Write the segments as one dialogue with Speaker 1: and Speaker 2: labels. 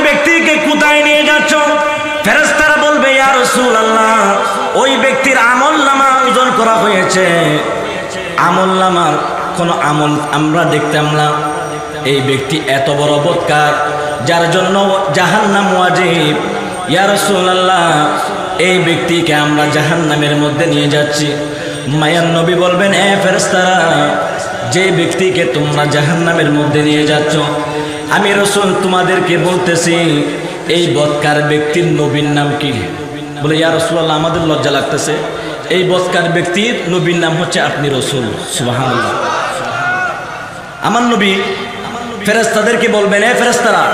Speaker 1: ব্যক্তিকে কোথায় নিয়ে যাচ্ছ? ফেরেশতারা বলবে ইয়া রাসূলুল্লাহ, ওই ব্যক্তির আমলনামা ওজন করা হয়েছে, আমলনামার কোনো আমল আমরা দেখতাম না। এই ব্যক্তি এত বড় বদকার যার জন্য জাহান্নাম ওয়াজিব। ইয়া রাসূলুল্লাহ, এই ব্যক্তিকে আমরা জাহান্নামের মধ্যে নিয়ে যাচ্ছি। মায়ার নবী বলবেন, এ ফেরেশতারা, যে ব্যক্তিকে তোমরা জাহান্নামের মধ্যে নিয়ে যাচ্ছ, আমি রাসূল তোমাদেরকে বলতেছি এই বদকার ব্যক্তির নবীর নাম কি? বলে ইয়া রাসূলুল্লাহ, আমাদের লজ্জা লাগতেছে, এই বদকার ব্যক্তির নবীর নাম হচ্ছে আপনি রাসূল। সুবহানাল্লাহ। আমার নবী ফেরেশতাদেরকে বলবেন, এ ফেরেশতারা,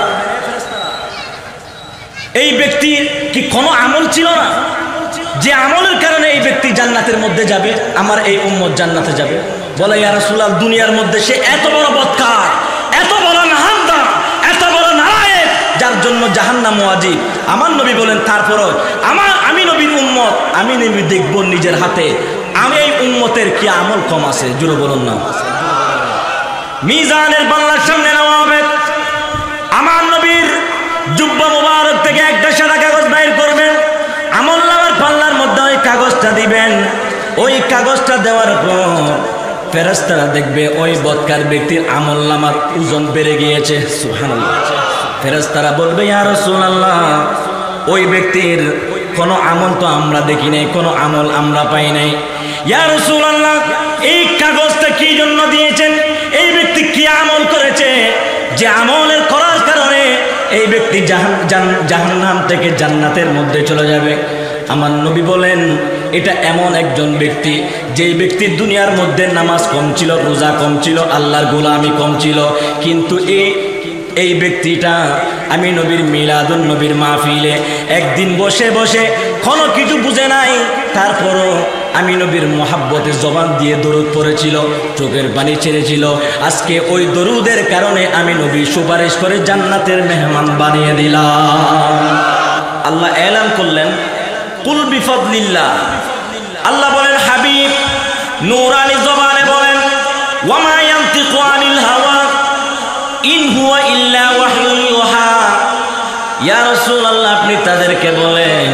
Speaker 1: এই ব্যক্তির কি কোনো আমল ছিল না যে আমলের কারণে এই ব্যক্তি জান্নাতের মধ্যে যাবে, আমার এই উম্মত জান্নাতে যাবে? বলে ইয়া রাসূলুল্লাহ, দুনিয়ার মধ্যে সে এত বড় বদকার, এত বড় নাহান্দা, এত বড় নালায়েক যার জন্য জাহান্নাম ওয়াজিব। আমার নবী বলেন, তারপরও আমি নবীর উম্মত, আমি নবী দেখব নিজের হাতে আমি এই উম্মতের কি আমল কম আছে। জোরে বলুন না। মিজানের পাল্লার সামনে নেওয়া হবে, আমার নবীর জুব্বা মুবারক থেকে একটা সাদা কাগজ বাইর করবেন, আমলনামার পাল্লার মধ্যে ওই কাগজটা দিবেন। ওই কাগজটা দেওয়ার পর ফেরেশতারা দেখবে ওই বদকার ব্যক্তির আমলনামার ওজন বেড়ে গিয়েছে। সুবহানাল্লাহ। ফেরেশতারা বলবে, ইয়া রাসূলুল্লাহ, ওই ব্যক্তির কোনো আমল তো আমরা দেখি নাই, কোনো আমল আমরা পাই নাই। ইয়া রাসূলুল্লাহ, এই কাগজটা কি জন্য দিয়েছেন? এই ব্যক্তি কি আমল করেছে যে আমলের করার কারণে এই ব্যক্তি জাহান্নাম থেকে জান্নাতের মধ্যে চলে যাবে? আমার নবী বলেন, এটা এমন একজন ব্যক্তি যেই ব্যক্তির দুনিয়ার মধ্যে নামাজ কম ছিল, রোজা কম ছিল, আল্লাহর গোলামি কম ছিল, কিন্তু এই ব্যক্তিটা আমি নবীর মিলাদুন নবীর মাহফিলে একদিন বসে বসে কোনো কিছু বুঝে নাই, তারপরও আমি নবীর মোহাব্বতে জবান দিয়ে দরুদ পড়েছিল, চোখের পানি ছেড়েছিল। আজকে ওই দরুদের কারণে আমি নবী সুপারিশ করে জান্নাতের মেহমান বানিয়ে দিলাম। আল্লাহ এলান করলেন, কুল বিফাদলিল্লাহ। আল্লাহ বলেন, হাবিব নূরানি জবানে বলেন, ওয়ামা ইয়ানতিকু আনিল হাওয়া ইন হুয়া ইল্লা ওয়াহয়ুন ইউহা। ইয়া রাসূলুল্লাহ, আপনি তাদেরকে বলেন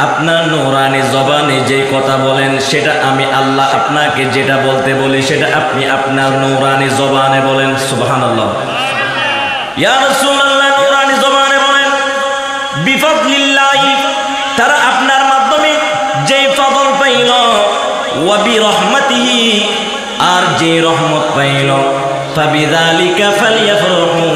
Speaker 1: আপনার নূরানি জবানে যে কথা বলেন সেটা আমি আল্লাহ আপনাকে যেটা বলতে বলি সেটা আপনি আপনার নূরানি জবানে বলেন। সুবহানাল্লাহ। ইয়া রাসূলুল্লাহ, নূরানি জবানে বলেন বিফাদলিল্লাহ, তারা আপনার মাধ্যমে যে ফজল পাইল, ওয়া বিরহমাতিহি, আর যে রহমত পাইল, ফাবিযালিকা ফালইফরাহু,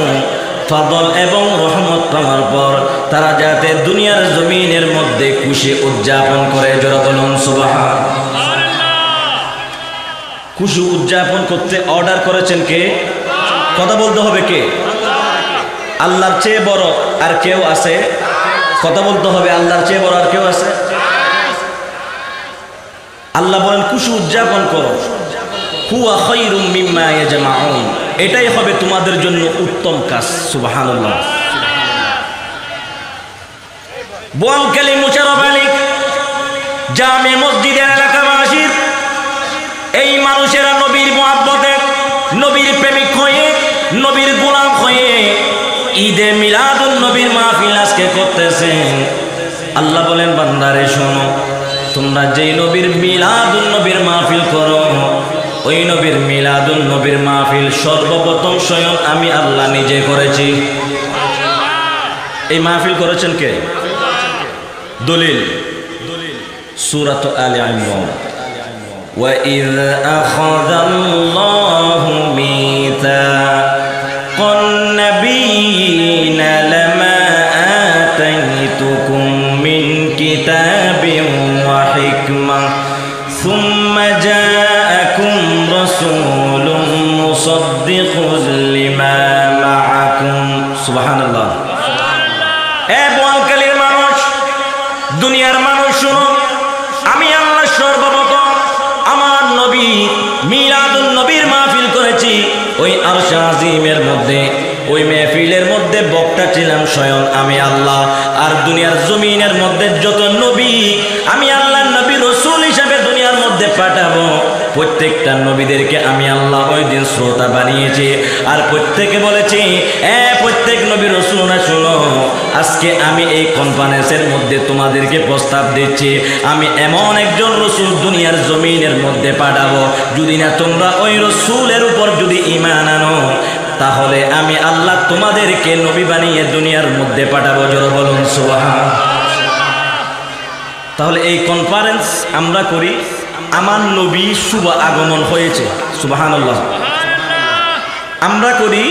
Speaker 1: ফজল এবং রহমত পাওয়ার পর তারা যাতে দুনিয়ার জমিনের মধ্যে খুশি উদযাপন করে। জোরে বলুন সুবহানাল্লাহ। খুশি উদযাপন করতে অর্ডার করেছেন কে? কথা বলতে হবে কে? আল্লাহর চেয়ে বড় আর কেউ আছে? কথা বলতে হবে, আল্লাহর চেয়ে বড় আর কেউ আছে? আল্লাহ বলেন খুশি উদযাপন করো, হুয়া খায়রুম মিম্মা ইয়াজমাউন, এটাই হবে তোমাদের জন্য উত্তম কাজ। সুবহানাল্লাহ। বোয়ালখালী মুশাররফ আলী জামে মসজিদের এলাকাবাসী, এই মানুষেরা নবীর মুহাব্বতে, নবীর প্রেমিক হয়ে, নবীর গোলাম হয়ে ঈদে মিলাদুন নবীর মাহফিল আজকে করতেছেন। আল্লাহ বলেন, বান্দারে শোনো, তোমরা যেই নবীর মিলাদুন নবীর মাহফিল করো, ওই নবীর মিলাদুন নবীর মাহফিল সর্বপ্রথম স্বয়ং আমি আল্লাহ নিজে করেছি। এই মাহফিল করেছেন কে? দলিল সূরাত আলে ইমরান, وَإِذْ أَخَذَ اللَّهُ مِيثَاقَ النَّبِيِّينَ لَمَا آتَيْتُكُم مِّن كِتَابٍ وَحِكْمَةٍ ثُمَّ جَاءَكُمْ رَسُولٌ مُصَدِّقٌ لِمَا مَعَكُمْ। সুবহানাল্লাহ। এ বোয়ালখালীর মানুষ, দুনিয়ার মানুষ, শুনো, আমি আল্লাহ সর্বপ্রথম আমার নবী মিলাদুন নবীর মাহফিল করেছি। ওই আরশ আজিমের মধ্যে, ওই মাহফিলের মধ্যে বক্তা ছিলাম স্বয়ং আমি আল্লাহ। আর দুনিয়ার জমিনের মধ্যে যত নবী আমি আল্লাহ নবী রাসূল হিসেবে দুনিয়ার মধ্যে পাঠাবো, প্রত্যেকটা নবীদেরকে আমি আল্লাহ ওই দিন শ্রোতা বানিয়েছি। আর প্রত্যেকে বলেছি, প্রত্যেক নবী রাসূলরা শোনো, আজকে আমি এই কনফারেন্সের মধ্যে তোমাদেরকে প্রস্তাব দিচ্ছি, আমি এমন একজন রাসূল দুনিয়ার জমিনের মধ্যে পাঠাবো, যদি না তোমরা ওই রাসূলের উপর যদি ঈমান আনো, তাহলে আমি আল্লাহ তোমাদেরকে নবী বানিয়ে দুনিয়ার মধ্যে পাঠাবো। জোরে বলুন সুবহানাল্লাহ। তাহলে এই কনফারেন্স আমরা করি, আমার নবী শুভ আগমন হয়েছে, সুবহানাল্লাহ। আমরা করি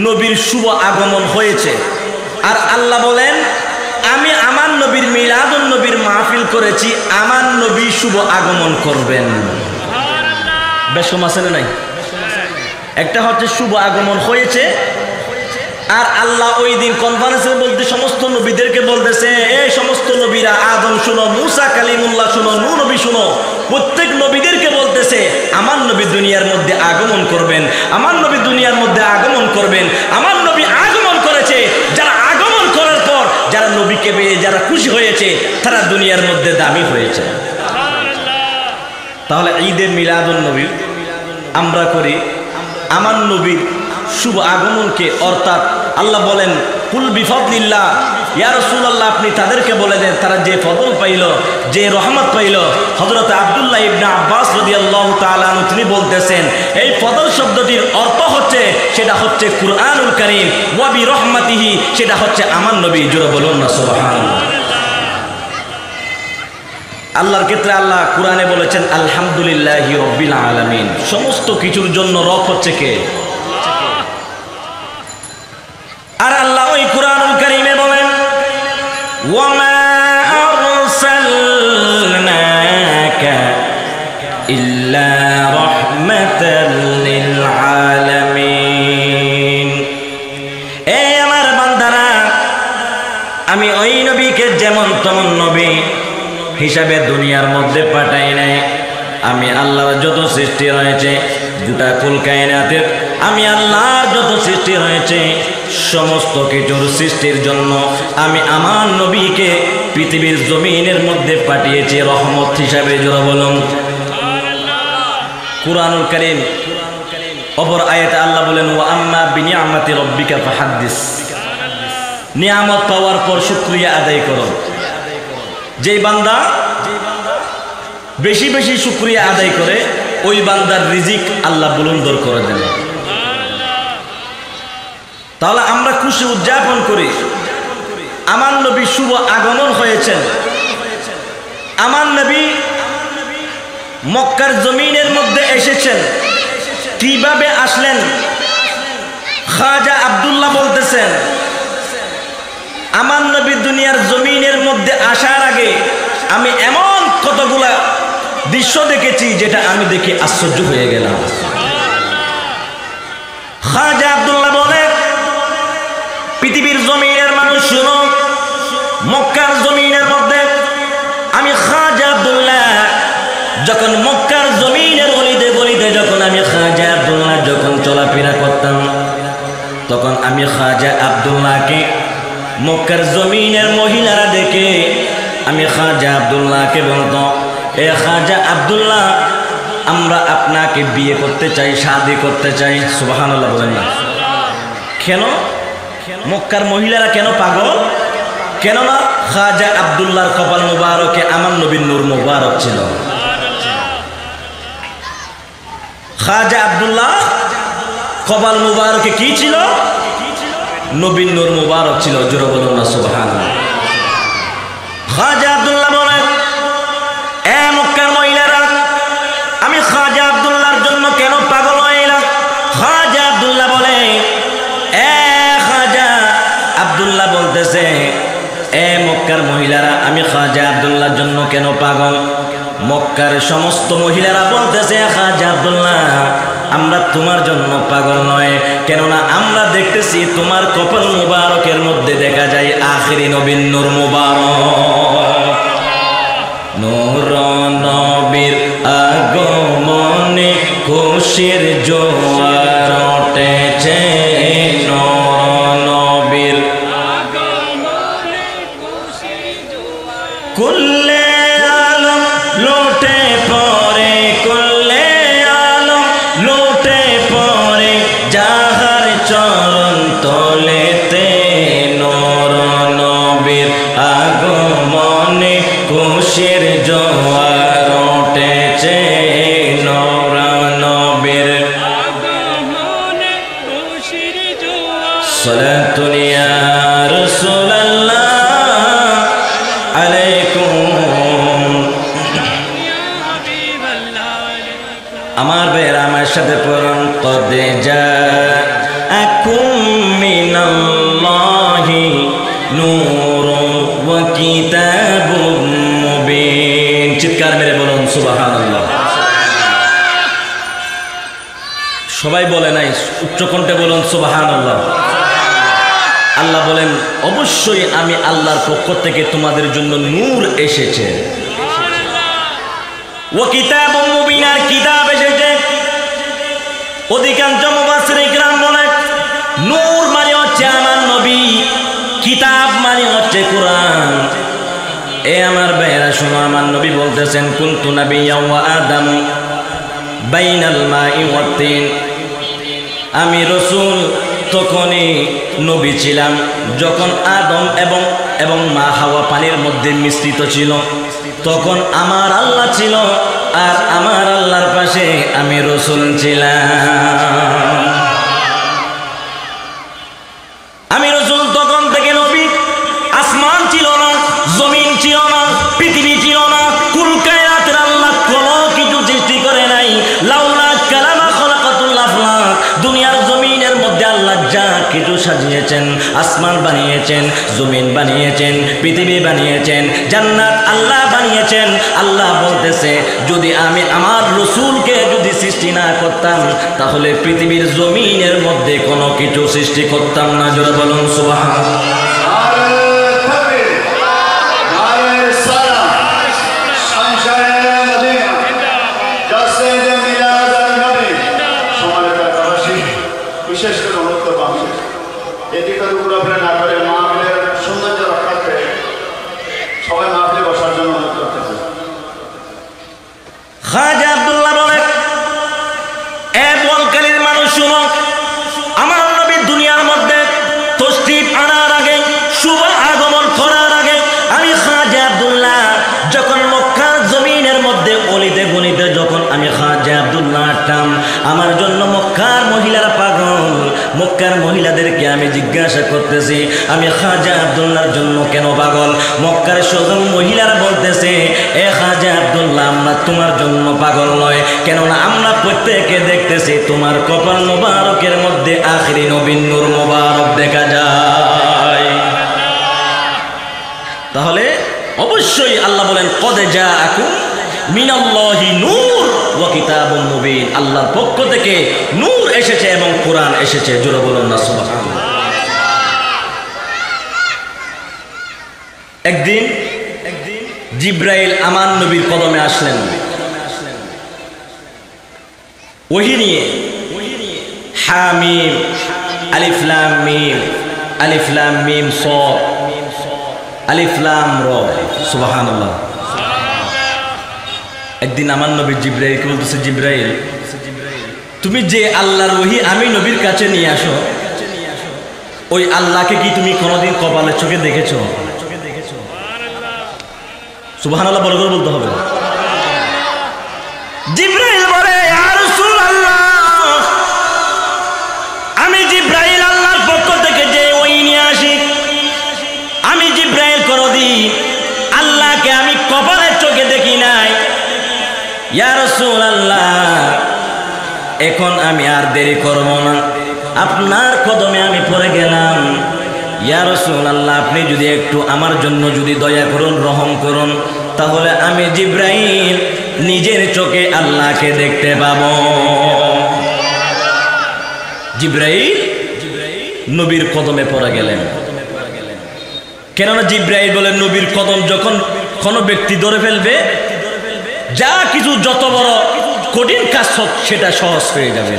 Speaker 1: নবীর শুভ আগমন হয়েছে, আর আল্লাহ বলেন আমি আমার নবীর মিলাদুন নবীর মাহফিল করেছি, আমার নবী শুভ আগমন করবেন। বেশ কম আছে না নাই? একটা হচ্ছে শুভ আগমন হয়েছে, আর আল্লাহ ওই দিন কনফারেন্সে বলতে সমস্ত নবীদেরকে বলতেছে, এই সমস্ত নবীরা, আদম শুনো, মুসা কালিমুল্লাহ শুনো, নূহ নবী শুনো, প্রত্যেক নবীদেরকে বলতেছে আমার নবী দুনিয়ার মধ্যে আগমন করবেন, আমার নবী দুনিয়ার মধ্যে আগমন করবেন, আমার নবী আগমন করেছে। যারা আগমন করার পর যারা নবীকে পেয়ে যারা খুশি হয়েছে, তারা দুনিয়ার মধ্যে দামি হয়েছে। তাহলে ঈদে মিলাদুন নবী আমরা করি আমার নবীর শুভ আগমনকে, অর্থাৎ আল্লাহ বলেন কুল বিফাদলিল্লাহ, ইয়া রাসূলুল্লাহ আপনি তাদেরকে বলে দেন তারা যে ফজল পাইল, যে রহমত পাইল। হযরত আব্দুল্লাহ ইবনে আব্বাস রাদিয়াল্লাহু তাআলা আনহু তিনি বলতেছেন, এই ফজল শব্দটির অর্থ হচ্ছে, সেটা হচ্ছে কুরআনুল কারীম, ওয়া বিরহমাতিহি, সেটা হচ্ছে আমার নবী। জোরে বলুন না সুবহানাল্লাহ। আল্লাহর ক্ষেত্রে আল্লাহ কোরআনে বলেছেন আলহামদুলিল্লাহি রাব্বিল আলামিন, সমস্ত কিছুর জন্য রব হচ্ছে কে? আর আল্লাহ ওই কুরআনুল কারীমে বলেন ওয়ামা আরসালনাকা ইল্লা রাহমাতাল লিল আলামিন। এই আমার বান্দারা, আমি ওই নবীকে যেমন তেমন নবী হিসাবে দুনিয়ার মধ্যে পাঠাই নাই। আমি আল্লাহর যত সৃষ্টি রয়েছে, গোটা কুল কায়নাতের আমি আল্লাহর যত সৃষ্টি রয়েছে, সমস্ত কিছুর সৃষ্টির জন্য আমি আমার নবীকে পৃথিবীর জমিনের মধ্যে পাঠিয়েছি রহমত হিসাবে। জোরে বলুন কুরআনুল কারীম অপর আয়াতে আল্লাহ বলেন ওয়া আম্মা বিনিআমাতি রাব্বিকা ফাহাদ্দিস, নিয়ামত পাওয়ার পর শুকরিয়া আদায় করো। যেই বান্দা বেশি বেশি শুকরিয়া আদায় করে, ওই বান্দার রিজিক আল্লাহ বুলন্দর করে দেন। তাহলে আমরা খুশি উদযাপন করি, আমার নবী শুভ আগমন হয়েছেন। আমার নবী মক্কার জমিনের মধ্যে এসেছেন। কিভাবে আসলেন? খাজা আব্দুল্লাহ বলতেছেন, আমার নবী দুনিয়ার জমিনের মধ্যে আসার আগে আমি এমন কতগুলা দৃশ্য দেখেছি যেটা আমি দেখে আশ্চর্য হয়ে গেলাম। খাজা আব্দুল্লাহ বলে, পৃথিবীর জমিনের মানুষ শুনো, মক্কার জমিনের মধ্যে আমি খাজা আব্দুল্লাহ যখন মক্কার জমিনের গলিতে গলিতে যখন আমি খাজা আব্দুল্লাহ যখন চলাফেরা করতাম, তখন আমি খাজা আব্দুল্লাহকে মক্কার জমিনের মহিলারা দেখে আমি খাজা আব্দুল্লাহকে বলতো, এ খাজা আব্দুল্লাহ, আমরা আপনাকে বিয়ে করতে চাই, শাদী করতে চাই। সুবহানাল্লাহ বলেন না? কেন মক্কার মহিলারা কেন পাগল? কেননা খাজা আব্দুল্লাহর কপাল মুবারকে আমার নবীর নূর মুবারক ছিল। খাজা আব্দুল্লাহ কপাল মুবারকে কি ছিল? নবীর নূর মুবারক ছিল। জোরে বলুন না সুবহানাল্লাহ। খাজা আব্দুল্লাহ বলেন, এ মক্কার মহিলারা, আমি খাজা আব্দুল্লাহর জন্য কেন পাগল হইলাম? খাজা আব্দুল্লাহ বলে, এ খাজা আব্দুল্লাহ বলতেছে, এ মক্কার মহিলারা, আমি খাজা আব্দুল্লাহর জন্য কেন পাগল? মক্কার সমস্ত মহিলারা বলতেছে, খাজা আব্দুল্লাহ, আমরা তোমার জন্য পাগল নয়, কেননা আমরা দেখতেছি তোমার কপাল মুবারকের মধ্যে দেখা যায় আখিরি নবীর নূর মুবারক। নূর নবীর আগমনে খুশির জোয়ার উঠেছে, নূর নবীর আগমনে খুশির জোয়ার, কুল্লে আলম লুটে পড়ে, কুল্লে আলম লুটে পড়ে, যাহার চরণ তলেতে নূর নবীর আগমনে খুশির জোয়ার উঠেছে নূর নবীর আগমনে খুশির জোয়ার সালাতুন ইয়া রাসূলুল্লাহ আলাইকুম আমার বেরা আমার সাথে পড়ুন কদ জাআকুম মিনাল্লাহি নূরুন ওয়া কিতাবুম মুবিন চিৎকার মেরে বলুন সুবহানাল্লাহ সবাই বলে নাই উচ্চ কণ্ঠে বলুন সুবহানাল্লাহ আল্লাহ বলেন অবশ্যই আমি আল্লাহর পক্ষ থেকে তোমাদের জন্য নূর এসেছে ও কিতাবুম মুবিন আর কিতাব এসেছে অধিকাংশ মুফাসসিরিন کرام বলেন নূর মানে হচ্ছে আমার নবী কিতাব মানে হচ্ছে কোরআন এ আমার ভাইরা শোনো আমার নবী বলতেছেন কুনতু নাবিয়্যান ওয়া আদম বাইনাল মাই ওয়াত তিন আমি রাসূল তখনই নবী ছিলাম যখন আদম এবং মা হাওয়া পানির মধ্যে মিশ্রিত ছিল তখন আমার আল্লাহ ছিল আর আমার আল্লাহর পাশে আমি রাসূল ছিলাম আমি রাসূল তখন থেকে নবী আসমান ছিল না জমিন ছিল না পৃথিবী ছিল না কুল কায়নাতের আল্লাহ কোনো কিছু সৃষ্টি করে নাই লাউলা কালামা খলাকাতুল আফলাক দুনিয়ার জমিনের মধ্যে আল্লাহ যা কিছু সাজিয়েছেন আসমান বানিয়েছেন জমিন বানিয়েছেন পৃথিবী বানিয়েছেন জান্নাত আল্লাহ বানিয়েছেন আল্লাহ বলতেছে যদি আমি আমার রাসূলকে যদি সৃষ্টি না করতাম তাহলে পৃথিবীর জমিনের মধ্যে কোনো কিছু সৃষ্টি করতাম না জোরে বলুন সুবহানাল্লাহ
Speaker 2: বিশেষ করে অনুরোধ করবো এদিকের উপর আপনার না করে মাহফিলের সৌন্দর্য রক্ষার্থে সবাই মাহফিলে বসার জন্য অনুরোধ করতেছে
Speaker 1: খাজা আব্দুল্লাহ বলে এ বলকালীর মানুষ শুনো আমার নবী দুনিয়ার মধ্যে তশরিফ আনার আগে শুভ আগমন করার আগে আমি খাজা আব্দুল্লাহ যখন মক্কার জমিনের মধ্যে অলিতে গলিতে যখন আমি খাজা আব্দুল্লাহ আসতাম আমার জন্য মক্কার মহিলারা পাগল মক্কার মহিলাদেরকে আমি জিজ্ঞাসা করতেছি আমি খাজা আব্দুল্লাহর জন্য কেন পাগল মক্কার সকল মহিলারা বলতেছে এ খাজা আব্দুল্লাহ আমরা তোমার জন্য পাগল নয় কেননা আমরা প্রত্যেকে দেখতেছি তোমার কপাল মোবারকের মধ্যে আখিরি নবীর নূর মোবারক দেখা যায় তাহলে অবশ্যই আল্লাহ বলেন কদ জাআকুম মিনাল্লাহি নূর ওয়া কিতাবুম মুবিন আল্লাহর পক্ষ থেকে নূর এসেছে এবং কোরআন এসেছে জোরে বলুন না সুবহানাল্লাহ একদিন জিবরাইল আমার নবীর কদমে আসলেন ওহী নিয়ে হামিম আলিফ লাম মিম সাদ আলিফ লাম র সুবহানাল্লাহ একদিন আমার নবী জিবরাইলকে বলতেছে জিবরাইল তুমি যে আল্লাহর ওহী আমি নবীর কাছে নিয়ে আসো ওই আল্লাহকে কি তুমি কোনোদিন কপালের চোখে দেখেছো সুবহানাল্লাহ বলে করে বলতে হবে জিবরাইল বলে ইয়া রাসূলুল্লাহ আমি জিবরাইল আল্লাহর পক্ষ থেকে যে ওহী নিয়ে আসি আমি জিবরাইল কোনোদিন আল্লাহকে আমি কপালের চোখে দেখি নাই ইয়া রাসূলুল্লাহ এখন আমি আর দেরি করব না আপনার কদমে আমি পড়ে গেলাম ইয়া রাসূলুল্লাহ আপনি যদি একটু আমার জন্য যদি দয়া করুন রহম করুন তাহলে আমি জিবরাইল নিজের চোখে আল্লাহকে দেখতে পাবো জিবরাইল নবীর কদমে পড়ে গেলেন কেননা জিবরাইল বলেন নবীর কদম যখন কোনো ব্যক্তি ধরে ফেলবে যা কিছু যত বড় কঠিন কাজ হোক সেটা সহজ হয়ে যাবে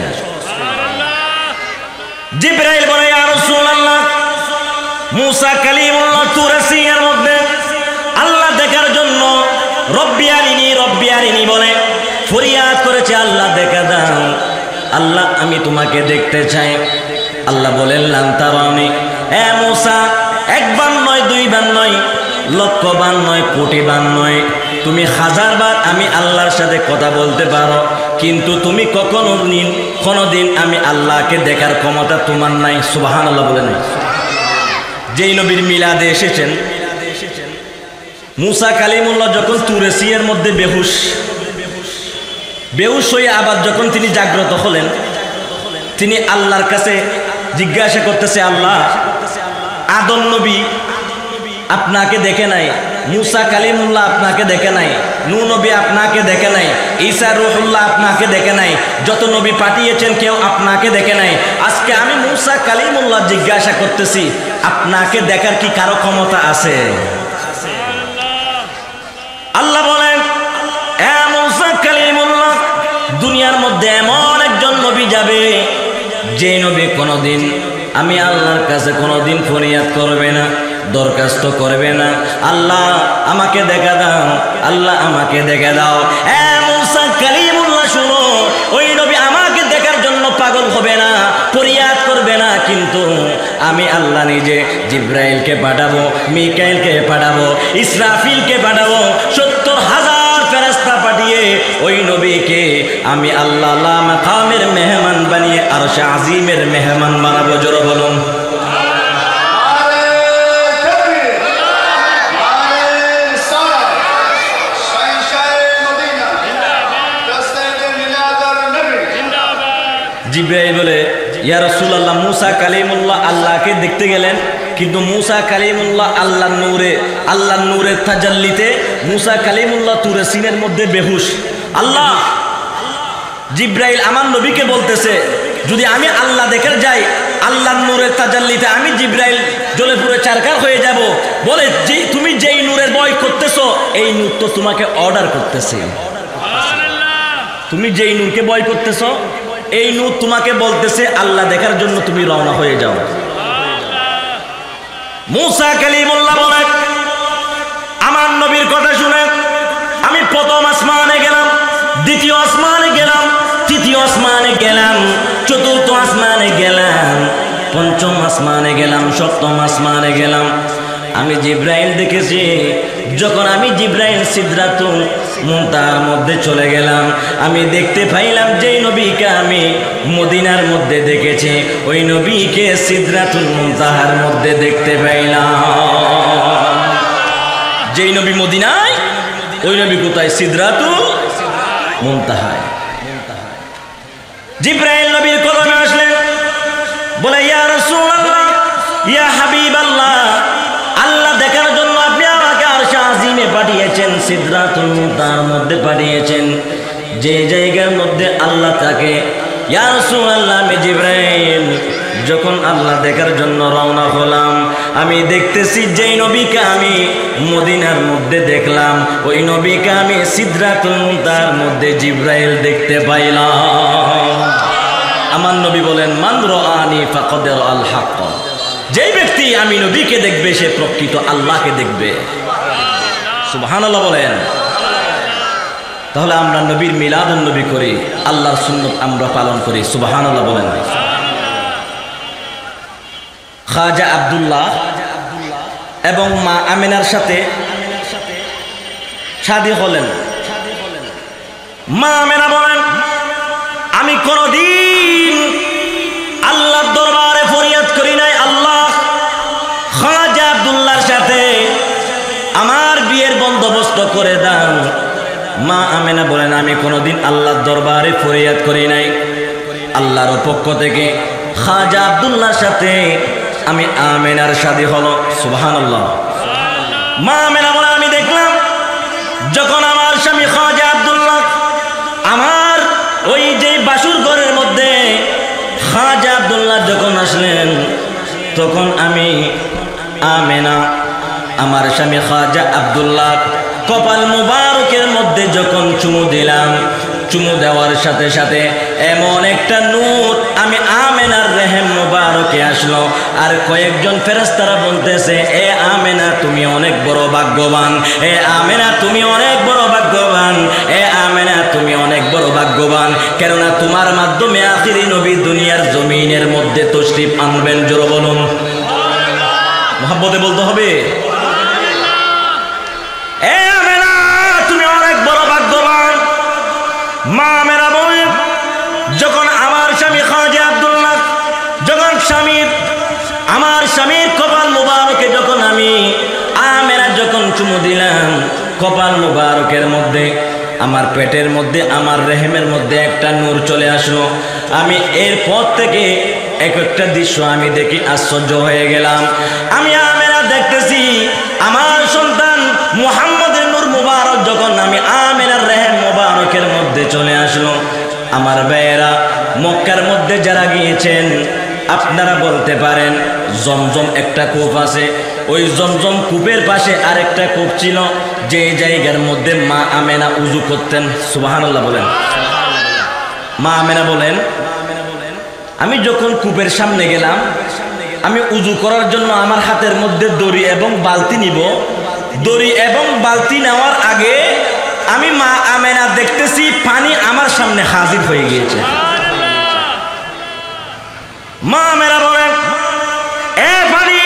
Speaker 1: জিবরাইল বলে ইয়া রাসূলুল্লাহ মুসা কালিমুল্লাহ তুর সিনের মধ্যে আল্লাহ দেখার জন্য রব্বি আরিনি বলে ফরিয়াদ করেছে আল্লাহ দেখা দাও আল্লাহ আমি তোমাকে দেখতে চাই আল্লাহ বলেন লান তারানি, এ মূসা, একবার নয়, দুইবার নয়, লক্ষবার নয়, কোটিবার নয়, তুমি হাজারবার আমি আল্লাহর সাথে কথা বলতে পারো, কিন্তু তুমি কোনোদিন আমি আল্লাহকে দেখার ক্ষমতা তোমার নাই। সুবহানাল্লাহ বলে নাই। যেই নবীর মিলাদে এসেছেন মূসা কালিমুল্লাহ যখন তুরে সিনের মধ্যে বেহুশ হয়ে আবার যখন তিনি জাগ্রত হলেন, তিনি আল্লাহর কাছে জিজ্ঞাসা করতেছে, আল্লাহ, আদম নবী আপনাকে দেখে নাই, মূসা কালিমুল্লাহ আপনাকে দেখে নাই, নূহ নবী আপনাকে দেখে নাই, ঈসা রূহুল্লাহ আপনাকে দেখে নাই, যত নবী পাঠিয়েছেন কেউ আপনাকে দেখে নাই। আজকে আমি মূসা কালিমুল্লাহ জিজ্ঞাসা করতেছি, আপনাকে দেখার কি কারো ক্ষমতা আছে? আল্লাহ বলেন, এ মূসা কালিমুল্লাহ, দুনিয়ার মধ্যে এমন একজন নবী যাবে যে নবী কোনোদিন আমি আল্লাহর কাছে কোনোদিন ফরিয়াদ করবে না, দরখাস্ত করবে না, আল্লাহ আমাকে দেখা দাও, আল্লাহ আমাকে দেখা দাও। এ মূসা কালিমুল্লাহ শুনো, ওই নবী আমাকে দেখার জন্য পাগল হবে না, ফরিয়াদ করবে না, কিন্তু আমি আল্লাহ নিজে জিব্রাইলকে পাঠাবো, মিকাইলকে পাঠাবো, ইসরাফিলকে পাঠাবো, 70,000 ফেরেশতা পাঠিয়ে ওই নবীকে আমি আল্লাহ লা মাকামের মেহমান বানিয়ে আরশে আজিমের মেহমান বানাবো। জোরে বলুন। জিব্রাইল বলে, ইয়া রাসূলুল্লাহ, মূসা কালিমুল্লাহ আল্লাহকে দেখতে গেলেন, কিন্তু মূসা কালিমুল্লাহ আল্লাহর নূরের তাজাল্লিতে মূসা কালিমুল্লাহ তুরে সিনের মধ্যে বেহুশ। আল্লাহ, জিব্রাইল আমার নবীকে বলতেছে, যদি আমি আল্লাহ দেখে যাই, আল্লাহর নূরের তাজাল্লিতে আমি জিব্রাইল জ্বলে পুড়ে চারকার হয়ে যাব। বলে, যে তুমি যেই নূরের ভয় করতেছো, এই নূর তো তোমাকে অর্ডার করতেছে। তুমি যেই নূরকে ভয় করতেছো, এই নূর তোমাকে বলতেছে আল্লাহ দেখার জন্য তুমি রওনা হয়ে যাও। মূসা কালিমুল্লাহ বলে, আমার নবীর কথা শুনে আমি প্রথম আসমানে গেলাম, দ্বিতীয় আসমানে গেলাম, তৃতীয় আসমানে গেলাম, চতুর্থ আসমানে গেলাম, পঞ্চম আসমানে গেলাম, সপ্তম আসমানে গেলাম। আমি জিব্রাইল দেখেছি। যখন আমি জিব্রাইল সিদরাতুল মুনতাহার মধ্যে চলে গেলাম, আমি দেখতে পাইলাম যেই নবীকে আমি মদিনার মধ্যে দেখেছি, ওই নবীকে সিদরাতুল মুনতাহার মধ্যে দেখতে পাইলাম। যেই নবী মদিনায়, ওই নবী কোথায়? সিদরাতুল মুনতাহায়। জিব্রাইল নবীর কদমে আসলেন, বলে, ইয়া রাসূলুল্লাহ, ইয়া হাবিবাল্লাহ, আল্লাহ দেখার জন্য আপনি আমাকে আরশে আজিমে পাঠিয়েছেন, সিদরাতুল মুনতাহার মধ্যে পাঠিয়েছেন, যে জায়গার মধ্যে আল্লাহ থাকে। ইয়া রাসূলুল্লাহ, আমি জিব্রাইল যখন আল্লাহ দেখার জন্য রওনা হলাম, আমি দেখতেছি যেই নবীকে আমি মদিনার মধ্যে দেখলাম, ওই নবীকে আমি সিদরাতুল মুনতাহার মধ্যে জিব্রাইল দেখতে পাইলাম। আমার নবী বলেন, মান রাআনি ফাকাদ রাআল হক, যেই ব্যক্তি আমি নবীকে দেখবে সে প্রকৃত আল্লাহকে দেখবে। সুবহানাল্লাহ বলেন। তাহলে আমরা নবীর মিলাদুন নবী করি, আল্লাহর সুন্নত আমরা পালন করি। সুবহানাল্লাহ বলেন। খাজা আব্দুল্লাহ এবং মা আমিনার সাথে শাদী হলেন। মা আমিনা বলেন, আমি কোনদিন আল্লাহর দরবারে ফরিয়াদ করি নাই, আল্লাহ খাজা আব্দুল্লাহর সাথে আমার বিয়ের বন্দোবস্ত করে দাও। মা আমিনা বলেন, আমি কোনদিন আল্লাহর দরবারে ফরিয়াদ করি নাই। আল্লাহর পক্ষ থেকে খাজা আব্দুল্লাহর সাথে আমি আমিনার শাদী হলো। সুবহানাল্লাহ। মা আমিনা বলে, আমি দেখলাম যখন আমার স্বামী খাজা আব্দুল্লাহ আমার ওই যে বাসুর ঘরের মধ্যে খাজা আব্দুল্লাহ যখন আসলেন, তখন আমি আমিনা আমার স্বামী খাজা আব্দুল্লাহ কপাল মুবারকের মধ্যে যখন চুমু দিলাম, চুমু দেওয়ার সাথে সাথে এমন একটা নূর আমি আমিনার রেহেম মুবারক মুবারকে আসলো, আর কয়েকজন ফেরেশতারা বলতেছে, এ আমেনা তুমি অনেক বড় ভাগ্যবান, এ আমেনা তুমি অনেক বড় ভাগ্যবান, এ আমেনা তুমি অনেক বড় ভাগ্যবান, কেননা তোমার মাধ্যমে আখিরি নবী দুনিয়ার জমিনের মধ্যে তশরিফ আনবেন। জোরে বলুন, মহব্বতে বলতে হবে। এ আমেনা তুমি অনেক বড় ভাগ্যবান। মা আমেনা বলেন, যখন আমার স্বামী খাজা আব্দুল্লাহ, যখন আমার স্বামীর কপাল মুবারকে যখন আমি আমেনা যখন চুমু দিলাম, কপাল মুবারকের মধ্যে, আমার পেটের মধ্যে, আমার রেহেমের মধ্যে একটা নূর চলে আসলো। আমি এরপর থেকে এক একটা দৃশ্য আমি দেখি আশ্চর্য হয়ে গেলাম। আমি আমেনা দেখতেছি আমার সন্তান মুহাম্মদের নূর মুবারক যখন আমি আমেনার রেহেম মুবারকের মধ্যে চলে আসলো। আমার ভাইয়েরা, মক্কার মধ্যে যারা গিয়েছেন আপনারা বলতে পারেন, জমজম একটা কূপ আছে, ওই জমজম কূপের পাশে আরেকটা কূপ ছিল, যে জায়গার মধ্যে মা আমেনা উযু করতেন। সুবহানাল্লাহ বলেন। মা আমেনা বলেন, আমি যখন কূপের সামনে গেলাম, আমি উযু করার জন্য আমার হাতের মধ্যে দড়ি এবং বালতি নিব। দড়ি এবং বালতি নেওয়ার আগে আমি মা আমেনা দেখতেছি পানি আমার সামনে হাজির হয়ে গিয়েছে। মা আমেনা বলেন, এ পানি,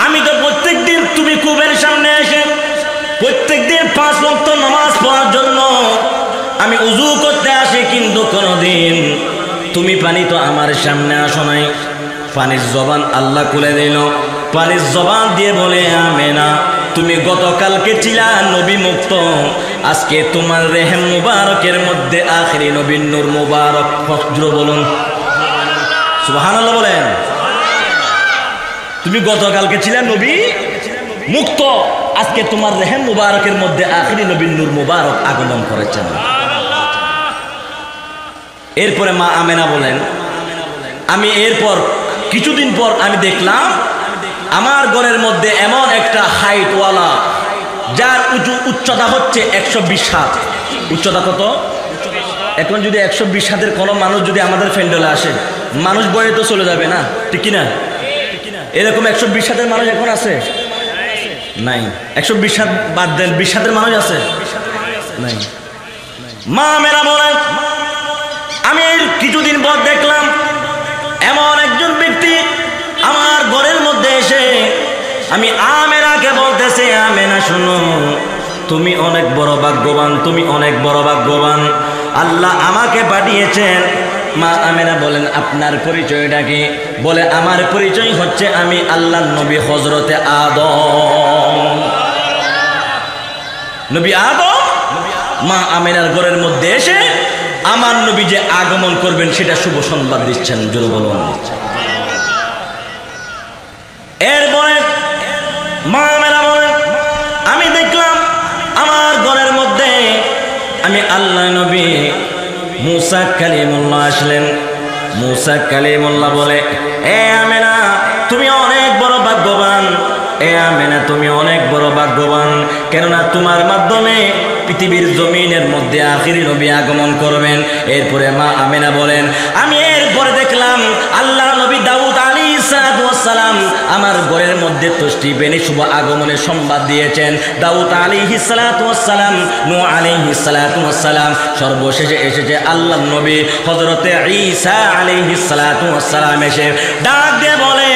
Speaker 1: আমি তো প্রত্যেকদিন তুমি কূপের সামনে এসে প্রত্যেকদিন 5 ওয়াক্ত নামাজ পড়ার জন্য আমি উযু করতে আসি, কিন্তু কোনোদিন তুমি পানি তো আমার সামনে আসো নাই। পানির জবান আল্লাহ খুলে দিল। পানির জবান দিয়ে বলে, আমেনা তুমি গতকালকে ছিলা নবী মুক্ত, আজকে তোমার রেহেম মুবারকের মধ্যে আখিরি নবীর নূর মুবারক। ফজর বলুন, সুবহানাল্লাহ বলেন। তুমি গতকালকে ছিলা নবী মুক্ত, আজকে তোমার রেহেম মুবারকের মধ্যে আখিরি নবীর নূর মুবারক আগমন করেছেন। এরপরে মা আমেনা বলেন, আমি এরপর কিছুদিন পর আমি দেখলাম আমার ঘরের মধ্যে এমন একটা হাইটওয়ালা, যার উচ্চতা হচ্ছে 120 হাত। উচ্চতা কত? এখন যদি 120 হাতের কোনো মানুষ যদি আমাদের প্যান্ডেলে আসে, মানুষ বয়ে তো চলে যাবে না, ঠিক কিনা? এরকম 120 হাতের মানুষ এখন আছে? নাই। 120 হাত বাদ দেন, 20 হাতের মানুষ আছে? নাই। মা আমেনা বলেন, আমি কিছুদিন পর দেখলাম এমন একজন ব্যক্তি আমার ঘরের মধ্যে এসে আমি আমেনাকে বলতেছে, আমেনা শোনো, তুমি অনেক বড় ভাগ্যবান, তুমি অনেক বড় ভাগ্যবান, আল্লাহ আমাকে পাঠিয়েছেন। মা আমেনা বলেন, আপনার পরিচয়টা কি? বলে, আমার পরিচয় হচ্ছে আমি আল্লাহর নবী হযরতে আদম। নবী আদম মা আমেনার ঘরের মধ্যে এসে আমার নবী যে আগমন করবেন সেটা শুভ সংবাদ দিচ্ছেন। জোরে বলুন। এরপরে মা আমেনা বলেন, আমি দেখলাম আমার ঘরের মধ্যে আমি আল্লাহ নবী মুসা কালিমুল্লাহ আসলেন। মুসা কালিমুল্লাহ বলে, এ আমেনা তুমি অনেক বড় ভাগ্যবান, এ আমেনা তুমি অনেক বড় ভাগ্যবান, কেননা তোমার মাধ্যমে পৃথিবীর জমিনের মধ্যে আখিরি নবী আগমন করবেন। এরপরে মা আমেনা বলেন, আমি এরপরে দেখলাম আল্লাহ নবী দাউদ আলাইহিস সালাম আমার ঘরের মধ্যে তশরিফ এনে শুভ আগমনের সংবাদ দিয়েছেন। দাউদ আলাইহিস সালাম, নূহ আলাইহিস সালাম, সর্বশেষে এসেছে আল্লাহ নবী হযরতে ঈসা আলাইহিস সালাম এসে ডাক দিয়ে বলে,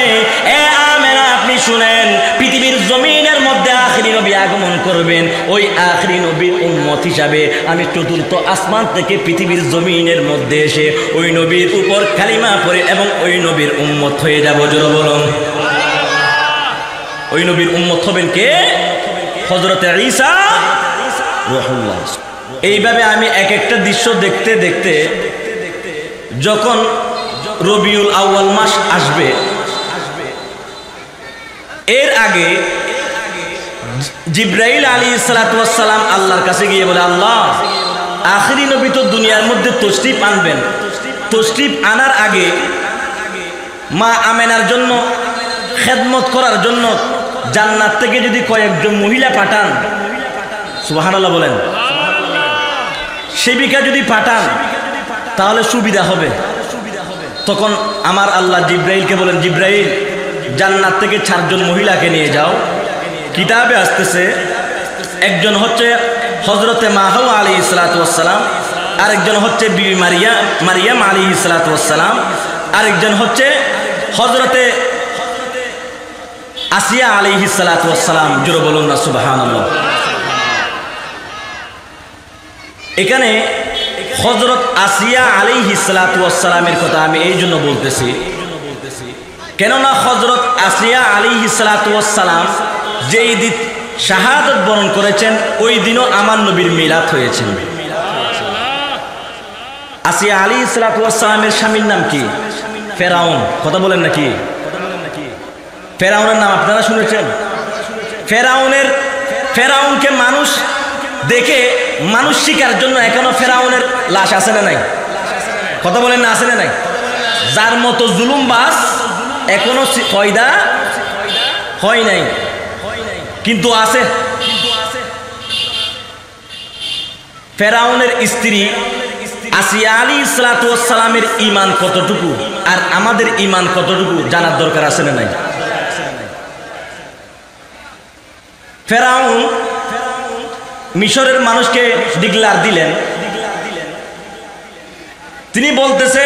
Speaker 1: এ আমেনা আপনি শুনেন, পৃথিবীর জমিনের মধ্যে আখিরি নবী আগমন করবেন। ওই আখিরি নবীর উম্মত হিসাবে আমি চতুর্থ আসমান থেকে পৃথিবীর জমিনের মধ্যে এসে ওই নবীর উপর কালিমা পড়ে এবং ওই নবীর উম্মত হয়ে যাব। জোরে বলুন। ওই নবীর উম্মত হবেন কে? হযরতে ঈসা রূহুল্লাহ। এইভাবে আমি এক একটা দৃশ্য দেখতে দেখতে যখন রবিউল আউয়াল মাস আসবে, এর আগে জিবরাইল আলাইহিস সালাম আল্লাহর কাছে গিয়ে বলে, আল্লাহ আখিরি নবী তো দুনিয়ার মধ্যে তশরিফ আনবেন, তশরিফ আনার আগে মা আমেনার জন্য খেদমত করার জন্য জান্নাত থেকে যদি কয়েকজন মহিলা পাঠান, সুবহানাল্লাহ বলেন, সেবিকা যদি পাঠান তাহলে সুবিধা হবে। তখন আমার আল্লাহ জিব্রাইলকে বলেন, জিব্রাইল জান্নাত থেকে 4 জন মহিলাকে নিয়ে যাও। কিতাবে আসতেছে একজন হচ্ছে হযরতে মা হাওয়া আলাইহিস সালাতু ওয়াস সালাম, আরেকজন হচ্ছে বিবি মারিয়াম আলাইহিস সালাতু ওয়াস সালাম, আরেকজন হচ্ছে হযরতে আসিয়া আলাইহিস সালাতু ওয়াস সালাম। জোরে বলুন না সুবহানাল্লাহ। এখানে হযরত আসিয়া আলাইহিস সালাতু ওয়াস সালামের কথা আমি এই জন্য বলতেছি, কেননা হযরত আসিয়া আলাইহিস সালাতু ওয়াস সালাম যেই দিন শাহাদাত বরণ করেছেন ওই দিনও আমার নবীর মিলাদ হয়েছে। আসিয়া আলাইহিস সালাতু ওয়াস সালামের স্বামীর নাম কি? ফেরাউন। কথা বলেন নাকি? ফেরাউনের নাম আপনারা শুনেছেন? ফেরাউনকে মানুষ দেখে মানুষ শিকার জন্য এখনো ফেরাউনের লাশ আছে না নাই? কথা বলেন না, আছে না নাই? যার মতো জুলুমবাজ এখনো পয়দা হয় নাই, কিন্তু আছে। ফেরাউনের স্ত্রী আসিয়া আলাইহিস সালাতু ওয়াস সালামের ঈমান কতটুকু আর আমাদের ঈমান কতটুকু জানার দরকার আছে না নাই? ফেরাউন মিশরের মানুষকে ডিক্লার দিলেন, তিনি বলতেছে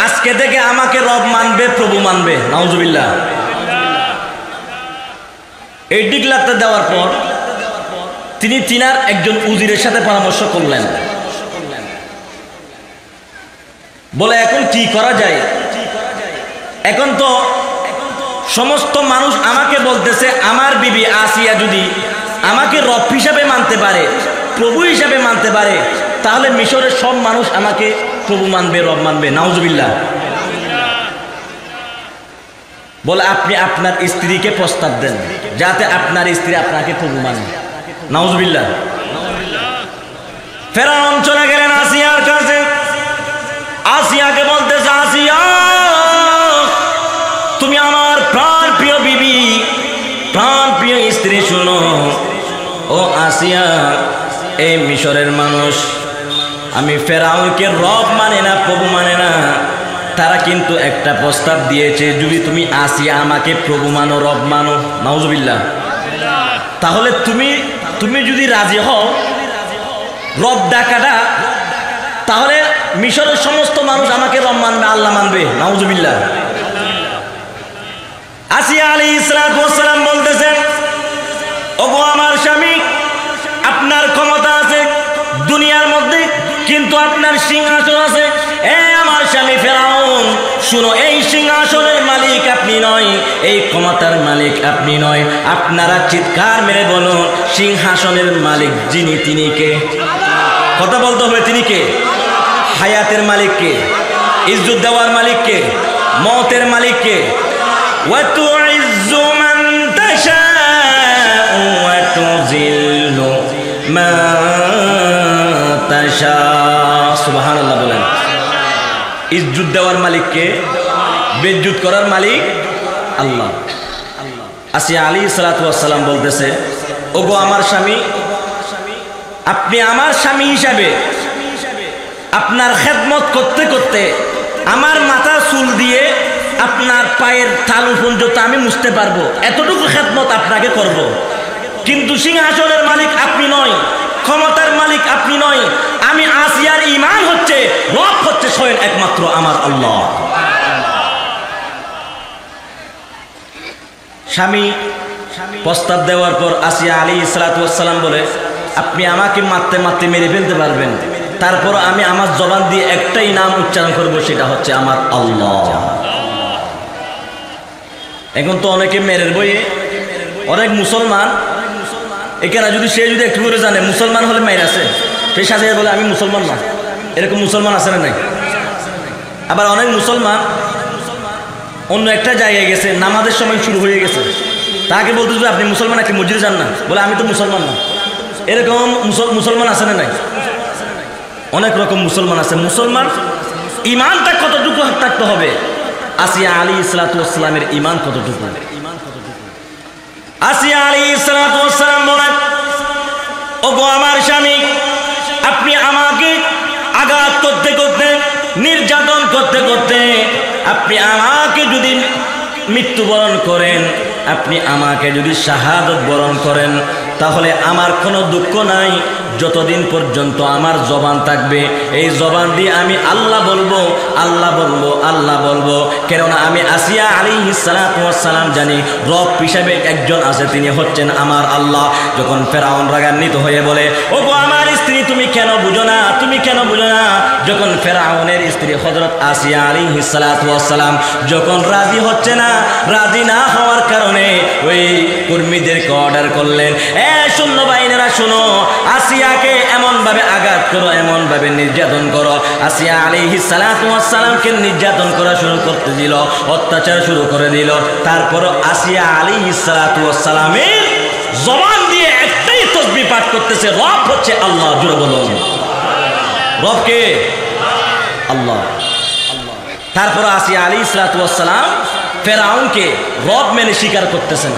Speaker 1: আজকে থেকে আমাকে রব মানবে, প্রভু মানবে। নাউজুবিল্লাহ। এই ডিক্লারটা দেওয়ার পর তিনি তিনার একজন উজিরের সাথে পরামর্শ করলেন, বলে এখন কি করা যায়? এখন তো সমস্ত মানুষ আমাকে বলতেছে আমার বিবি আসিয়া যদি আমাকে রব হিসাবে মানতে পারে, প্রভু হিসাবে মানতে পারে, তাহলে মিশরের সব মানুষ আমাকে প্রভু মানবে, রব মানবে। নাউজুবিল্লাহ। বলে আপনি আপনার স্ত্রীকে প্রস্তাব দেন যাতে আপনার স্ত্রী আপনাকে প্রভু মানে। নাউজুবিল্লাহ। ফেরাউন চলে গেলেন আসিয়ার কাছে। আসিয়াকে বলতেছে, আসিয়া তুমি আমার প্রাণ প্রিয় বিবি, প্রাণ প্রিয় স্ত্রী, শুনো। ও আসিয়া, এই মিশরের মানুষ আমি ফেরাউনকে রব মানে না, প্রভু মানে না, তারা কিন্তু একটা প্রস্তাব দিয়েছে, যদি তুমি আসিয়া আমাকে প্রভু মানো, রব মানো, নাউজুবিল্লাহ, তাহলে তুমি যদি রাজি হও রব ডাকাটা, তাহলে মিশরের সমস্ত মানুষ আমাকে রব মানবে, আল্লাহ মানবে। নাউজুবিল্লাহ। আসিয়া আলাইহিস সালাতু ওয়াস সালাম বলতেছেন, ওগো আমার স্বামী, আপনার ক্ষমতা আছে দুনিয়ার মধ্যে, কিন্তু আপনার সিংহাসন আছে। আমার স্বামী ফেরাউন, শুনো, এই সিংহাসনের মালিক আপনি নয়, এই ক্ষমতার মালিক আপনি নয়। আপনারা চিৎকার মেরে বলুন, সিংহাসনের মালিক যিনি, তিনি কে? কথা বলতে হবে, তিনি কে? হায়াতের মালিক কে? ইজ্জত দেওয়ার মালিক কে? মওতের মালিক কে? ওয়া তুইজ্জু মান তাশাউ ওয়া তুযিল্লু মান তাশাউ। সুবহানাল্লাহ বলেন। ইজ্জত দেওয়ার মালিক কে? বেইজ্জত করার মালিক আল্লাহ। আসিয়া আলাইহিস সালাতু ওয়াস সালাম বলতেছে, ওগো আমার স্বামী, আপনি আমার স্বামী হিসাবে আপনার খেদমত করতে করতে আমার মাথার চুল দিয়ে আপনার পায়ের তালু পর্যন্ত আমি মুছতে পারবো, এতটুকু খেদমত আপনাকে করব। কিন্তু সিংহাসনের মালিক আপনি নয়, ক্ষমতার মালিক আপনি নয়। আমি আসিয়ার ঈমান হচ্ছে, রব হচ্ছে স্বয়ং একমাত্র আমার আল্লাহ। স্বামী প্রস্তাব দেওয়ার পর আসিয়া আলাইহিস সালাতু ওয়াস সালাম বলে, আপনি আমাকে মারতে মারতে মেরে ফেলতে পারবেন, তারপর আমি আমার জবান দিয়ে একটাই নাম উচ্চারণ করব, সেটা হচ্ছে আমার আল্লাহ। এখন তো অনেকে মেরের বইয়ে, অনেক মুসলমান এখানে যদি সে যদি একটু করে জানে মুসলমান হলে মেয়ের আছে, সেই সাথে বলে আমি মুসলমান না, এরকম মুসলমান আছে না নাই? আবার অনেক মুসলমান অন্য একটা জায়গায় গেছে, নামাজের সময় শুরু হয়ে গেছে, তাকে বলতে যে আপনি মুসলমান, একটি মসজিদে যান না, বলে আমি তো মুসলমান না। এরকম মুসলমান আছে না নাই? অনেক রকম মুসলমান আছে। মুসলমান ঈমানটা কতটুকু থাকতে হবে? আসিয়া আলাইহিস সালাতু ওয়াস সালামের ঈমান কতটুকু? আসিয়া আলাইহিস সালাতু ওয়াস সালাম বলেন, ওগো আমার স্বামী, আপনি আমাকে আঘাত করতে করতে, নির্যাতন করতে করতে আপনি আমাকে যদি মৃত্যুবরণ করেন, আপনি আমাকে যদি শাহাদত বরণ করেন, তাহলে আমার কোনো দুঃখ নাই। যতদিন পর্যন্ত আমার জবান থাকবে, এই জবান দিয়ে আমি আল্লাহ বলবো, আল্লাহ বলবো, আল্লাহ বলবো। কেননা আমি আসিয়া আলাইহিস সালাতু ওয়াস সালাম জানি রব হিসাবে একজন আছে, তিনি হচ্ছেন আমার আল্লাহ। যখন ফেরাউন রাগান্বিত হয়ে বলে, ও গো আমার স্ত্রী, তুমি কেন বুঝো না, তুমি কেন বুঝো না? যখন ফেরাউনের স্ত্রী হযরত আসিয়া আলাইহিস সালাতু ওয়াস সালাম যখন রাজি হচ্ছে না, রাজি না হওয়ার কারণে ওই কর্মীদেরকে অর্ডার করলেন, সৈন্য বাহিনীরা শোনো, আসিয়াকে এমনভাবে আঘাত করো, এমনভাবে নির্যাতন করো। আসিয়া আলাইহিস সালাতু ওয়াস সালামকে নির্যাতন করা শুরু করতে দিল, অত্যাচার শুরু করে দিল। তারপর আসিয়া আলাইহিস সালাতু ওয়াস সালামের জবান দিয়ে একটাই তাসবিহ পাঠ করতেছে, রব হচ্ছে আল্লাহ। জোরে বলুন, রব কে? আল্লাহ। তারপর আসিয়া আলাইহিস সালাতু ওয়াস সালাম ফেরাউনকে রব মেনে স্বীকার করতেছেন।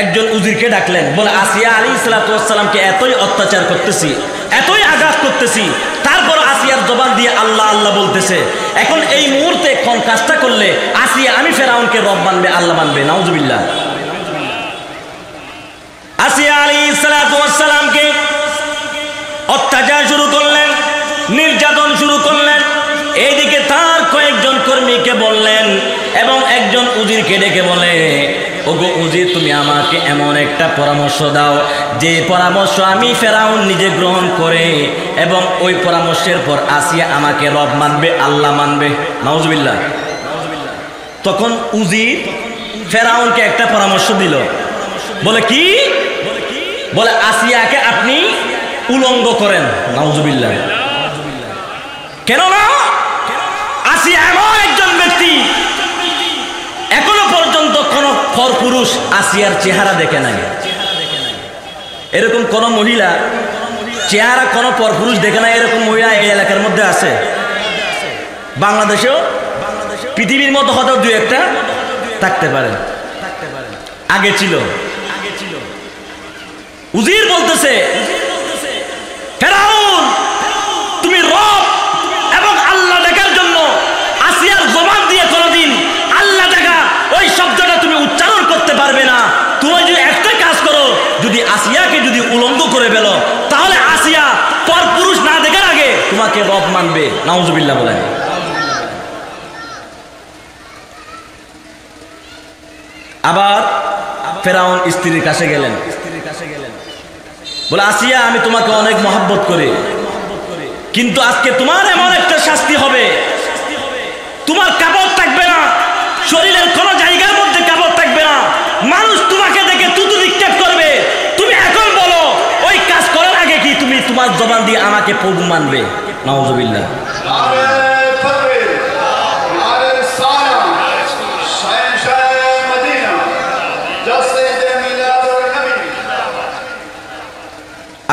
Speaker 1: একজন উজিরকে ডাকলেন, বলে আসিয়া আলাইহিস সালাতু ওয়াস সালামকে এতই অত্যাচার করতেছি, এতই আঘাত করতেছি, তারপর আসিয়ার জবান দিয়ে আল্লাহ আল্লাহ বলতেছে। এখন এই মুহূর্তে কোন কাজটা করলে আসিয়া আমি ফেরাউনকে রব মানবে, আল্লাহ মানবে? নাউজুবিল্লাহ। আসিয়া আলাইহিস সালাতু ওয়াস সালামকে অত্যাচার শুরু করলেন, নির্যাতন শুরু করলেন। এইদিকে তার কয়েকজন কর্মীকে বললেন এবং একজন উজিরকে ডেকে বলে, ওগো উজির, তুমি আমাকে এমন একটা পরামর্শ দাও যে পরামর্শ আমি ফেরাউন নিজে গ্রহণ করে এবং ওই পরামর্শের পর আসিয়া আমাকে রব মানবে, আল্লাহ মানবে। নাউজুবিল্লাহ। তখন উজির ফেরাউনকে একটা পরামর্শ দিল, বলে কি? বলে আসিয়াকে আপনি উলঙ্গ করেন। নাউজুবিল্লাহ। কেন না? আসিয়া এমন একজন ব্যক্তি, এখনো পর্যন্ত কোন পরপুরুষ আসিয়ার চেহারা দেখে নাই। এরকম কোন মহিলা চেহারা কোন পরপুরুষ দেখে নাই, এরকম মহিলা এই এলাকার মধ্যে আছে? বাংলাদেশেও, পৃথিবীর মধ্যে হয়তো দুই একটা থাকতে পারে, আগে ছিল। উজির বলতেছে, ফেরাউন, তুমি রব এবং আল্লাহ দেখার জন্য আসিয়ার জবান দিয়ে কোনোদিন আল্লাহ দেখা ওই শব্দটা তুমি উচ্চারণ করতে পারবে না। তুমি যদি একটা কাজ করো, যদি আসিয়াকে যদি উলঙ্গ করে ফেলো, তাহলে আসিয়া পরপুরুষ না দেখার আগে তোমাকে রব মানবে। নাউজুবিল্লাহ বলেন। আবার ফেরাউন স্ত্রীর কাছে গেলেন, বলে আসিয়া, আমি তোমাকে অনেক মহব্বত করি, কিন্তু আজকে তোমার এমন একটা শাস্তি হবে, তোমার কাপড় থাকবে না, শরীরের কোন জায়গার মধ্যে কাপড় থাকবে না, মানুষ তোমাকে দেখে তুতু নিক্ষেপ করবে। তুমি এখন বলো, ওই কাজ করার আগে কি তুমি তোমার জবান দিয়ে আমাকে প্রভু মানবে? নাউজুবিল্লাহ।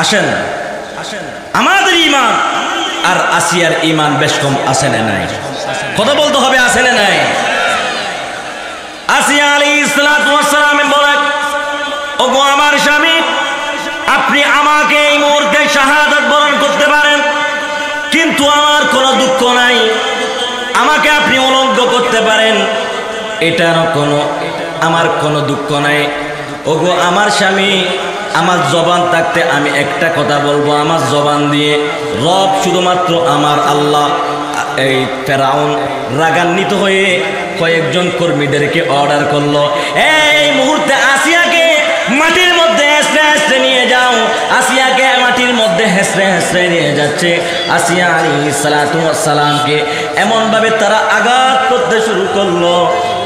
Speaker 1: আসেন, আমাদের ঈমান আর আসিয়ার ঈমান বেশ কম আছে না নাই? কথা বলতে হবে, আছে না নাই? আসিয়া আলাইহিস সালাতু ওয়াস সালাম বলেন, ওগো আমার স্বামী, আপনি আমাকে এই মুহূর্তে শাহাদাত বরণ করতে পারেন, কিন্তু আমার কোনো দুঃখ নাই। আমাকে আপনি উলঙ্গ করতে পারেন, এটার আমার কোনো দুঃখ নাই। ওগো আমার স্বামী, আমার জবান থাকতে আমি একটা কথা বলবো, আমার জবান দিয়ে রব শুধুমাত্র আমার আল্লাহ। এই ফেরাউন রাগান্বিত হয়ে কয়েকজন কর্মীদেরকে অর্ডার করলো, এই মুহূর্তে আসিয়াকে মাটির মধ্যে হেসড়ে হেসড়ে নিয়ে যাও। আসিয়াকে মাটির মধ্যে হেসড়ে হেসড়ে নিয়ে যাচ্ছে। আসিয়া আলাইহিস সালাতু ওয়াস সালামকে এমনভাবে তারা আঘাত করতে শুরু করলো,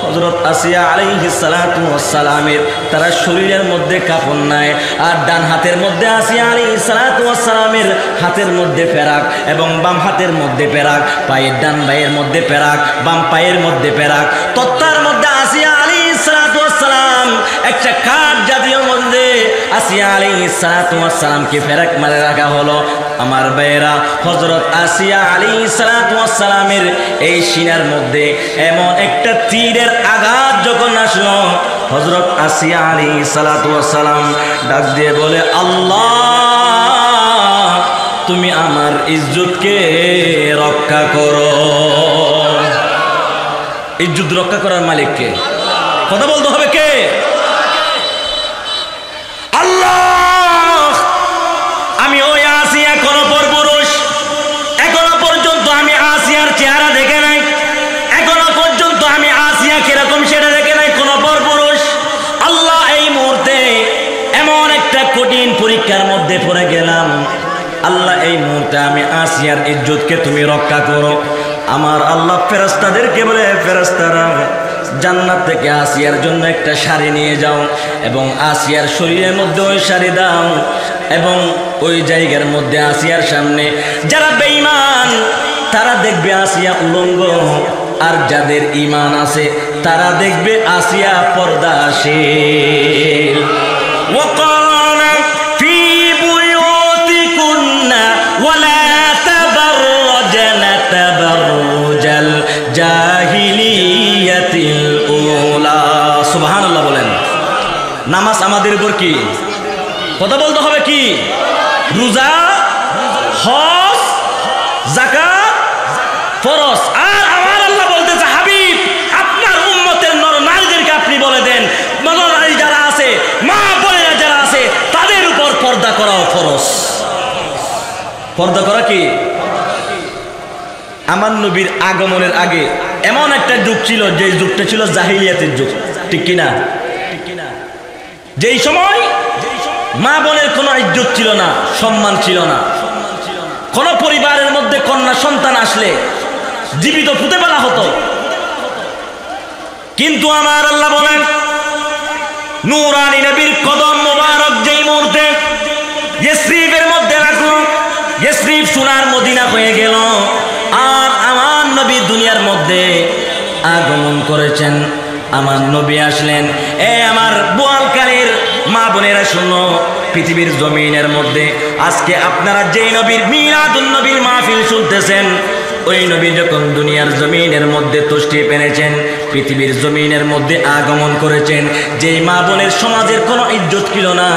Speaker 1: হযরত আসিয়া আলাইহিস সালাতু ওয়াস সালামের তারা শরীরের মধ্যে কাপড় নাই, আর ডান হাতের মধ্যে আসিয়া আলাইহিস সালাতু ওয়াস সালামের হাতের মধ্যে পেরাক এবং বাম হাতের মধ্যে পেরাক, পায়ের ডান পায়ের মধ্যে পেরাক, বাম পায়ের মধ্যে পেরাক। তত্তার মধ্যে আসিয়া আলাইহিস সালাতু ওয়াস সালাম একটা কাঠ জাতীয় মধ্যে আসিয়া আলাইহিস সালাতু ওয়াস সালামকে পেরাক মারে রাখা হলো। আমার ভাইয়েরা, হযরত আসিয়া আলাইহিস সালাতু ওয়াস সালামের এই সিনার মধ্যে এমন একটা তীরের আঘাত যখন আসলো, হযরত আসিয়া আলাইহিস সালাতু ওয়াস সালাম ডাক দিয়ে বলে, আল্লাহ তুমি আমার ইজ্জতকে রক্ষা করো। ইজ্জত রক্ষা করার মালিক কে? কথা বলতে হবে কে? আল্লাহ। আমি ওই আসিয়া কোন পরপুরুষ, এখনো পর্যন্ত আমি আসিয়ার চেহারা দেখে নাই, এখনো পর্যন্ত আমি আসিয়া কিরকম সেটা দেখে নাই কোন পরপুরুষ। আল্লাহ, এই মুহূর্তে এমন একটা কঠিন পরীক্ষার মধ্যে পড়ে গেলাম। আল্লাহ, এই মুহূর্তে আমি আসিয়ার ইজ্জতকে তুমি রক্ষা করো। আমার আল্লাহ ফেরেশতাদেরকে বলে, ফেরেশতারা জান্নাত থেকে আসিয়ার জন্য একটা শাড়ি নিয়ে যাও এবং আসিয়ার শরীরের মধ্যে ওই শাড়ি দাও এবং ওই জায়গার মধ্যে আসিয়ার সামনে যারা বেঈমান তারা দেখবে আসিয়া উলঙ্গ, আর যাদের ঈমান আছে তারা দেখবে আসিয়া পর্দাশীল। ওয়াকানা ফি বুয়ুতিকুন্না ওয়ালা তাবাররাজনা তাবাররুজাল জাহিলিয়াতিল উলা। সুবহানাল্লাহ বলেন। নামাজ আমাদের উপর কি? কথা বলতে হবে কি? রোজা, হজ, যাকাত ফরজ। আর আমার আল্লাহ বলতেছে, হাবিব আপনার উম্মতের নর নারীদেরকে আপনি বলে দেন, নর নারী যারা আছে, মা বোনেরা যারা আছে, তাদের উপর পর্দা করাও ফরজ। পর্দা করা কি? আমার নবীর আগমনের আগে এমন একটা যুগ ছিল, যে যুগটা ছিল জাহিলিয়াতের যুগ, ঠিক কিনা? যেই সময় মা বোনের কোনো ইজ্জত ছিল না, সম্মান ছিল না। কোন পরিবারের মধ্যে কন্যা সন্তান আসলে জীবিত পুঁতে ফেলা হতো। কিন্তু আমার আল্লাহ বলেন, নূরানী নবীর কদম মোবারক যেই মুহূর্তে ইসরিফের মধ্যে রাখলো, ইসরিফ সোনার মদিনা হয়ে গেল, আর আমার নবী দুনিয়ার মধ্যে আগমন করেছেন। আমার নবী আসলেন। আমার বোয়ালকারীর মা বোনেরা শুনো, পৃথিবীর জমিনের মধ্যে আজকে আপনারা যেই নবীর মিলাদুন নবীর মাহফিল শুনতেছেন, ওই নবী যখন দুনিয়ার জমিনের মধ্যে তশরিফ এনেছেন, পৃথিবীর জমিনের মধ্যে আগমন করেছেন, যেই মা বোনের সমাজের কোনো ইজ্জত ছিল না,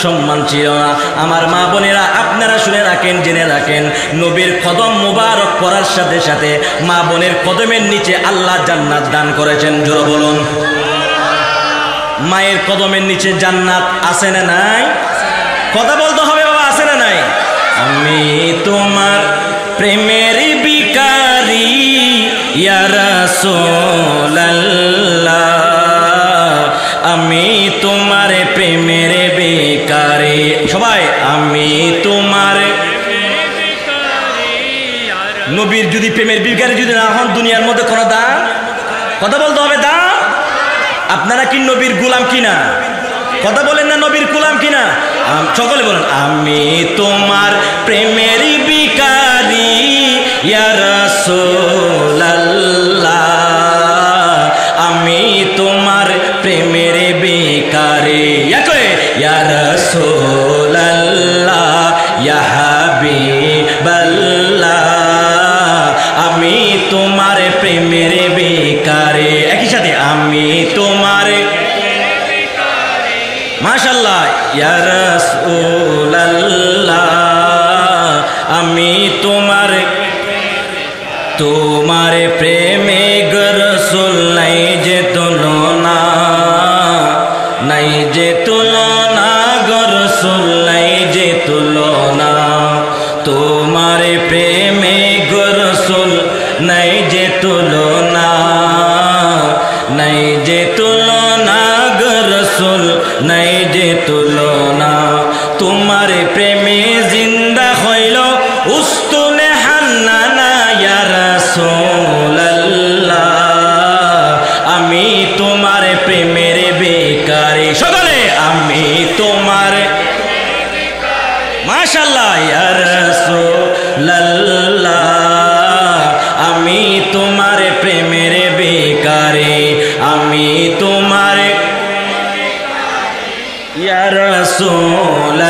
Speaker 1: সম্মান ছিল না। আমার মা বোনেরা আপনারা শুনে রাখেন, জেনে রাখেন, নবীর কদম মুবারক পড়ার সাথে সাথে মা বোনের কদমের নিচে আল্লাহ জান্নাত দান করেছেন। জোরে বলুন। মায়ের কদমের নিচে জান্নাত আছে না নাই? কথা বলতে হবে বাবা, আছে না নাই? আমি তোমার প্রেমের ভিখারি ইয়া রাসূলুল্লাহ, আমি তোমার প্রেমের ভিখারি। সবাই, আমি তোমার নবীর যদি প্রেমের ভিখারি যদি না হন, দুনিয়ার মধ্যে কোনো দাম? কথা বলতে হবে দাম। আপনারা কি নবীর গোলাম কিনা? কথা বলেন না, নবীর গোলাম কিনা? সকলে বলেন, আমি তোমার প্রেমের ভিখারি ইয়া রাসূলুল্লাহ, আমি তোমার প্রেমের ভিখারি। ইয়া রাসূলুল্লাহ ইয়া হাবিবাল্লাহ, আমি তোমার প্রেমের ভিখারি। একই সাথে, আমি তোমার, মাশাআল্লাহ, ইয়া রাসূলুল্লাহ, আমি তোমার প্রেমে গো রাসূল নাই যে তুলনা, নাই যে তুলনা গো রাসূল, নাই যে তুলনা, তোমার প্রেমে গো রাসূল নাই যে তুলনা, নাই যে তুলনা গো রাসূল, নাই যে তুলনা, তোমার প্রেমে জিন্দা হইল উস্তুনে হান্নানা ইয়া রাসূলুল্লাহ, আমি তোমার প্রেমের ভিখারি। সকলে, আমি তোমার, মাশাআল্লাহ, ইয়া রাসূলুল্লাহ, আমি তোমার প্রেমের ভিখারি, আমি তোমার, ইয়া রাসূলুল্লাহ,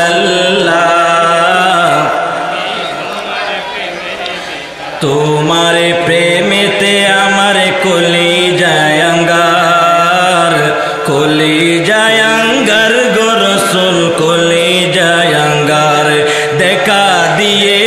Speaker 1: তোমার প্রেমেতে আমার কলিজায় আঙ্গার, কলিজায় আঙ্গার গো রাসূল, কলিজায় আঙ্গার, দেখা দিয়ে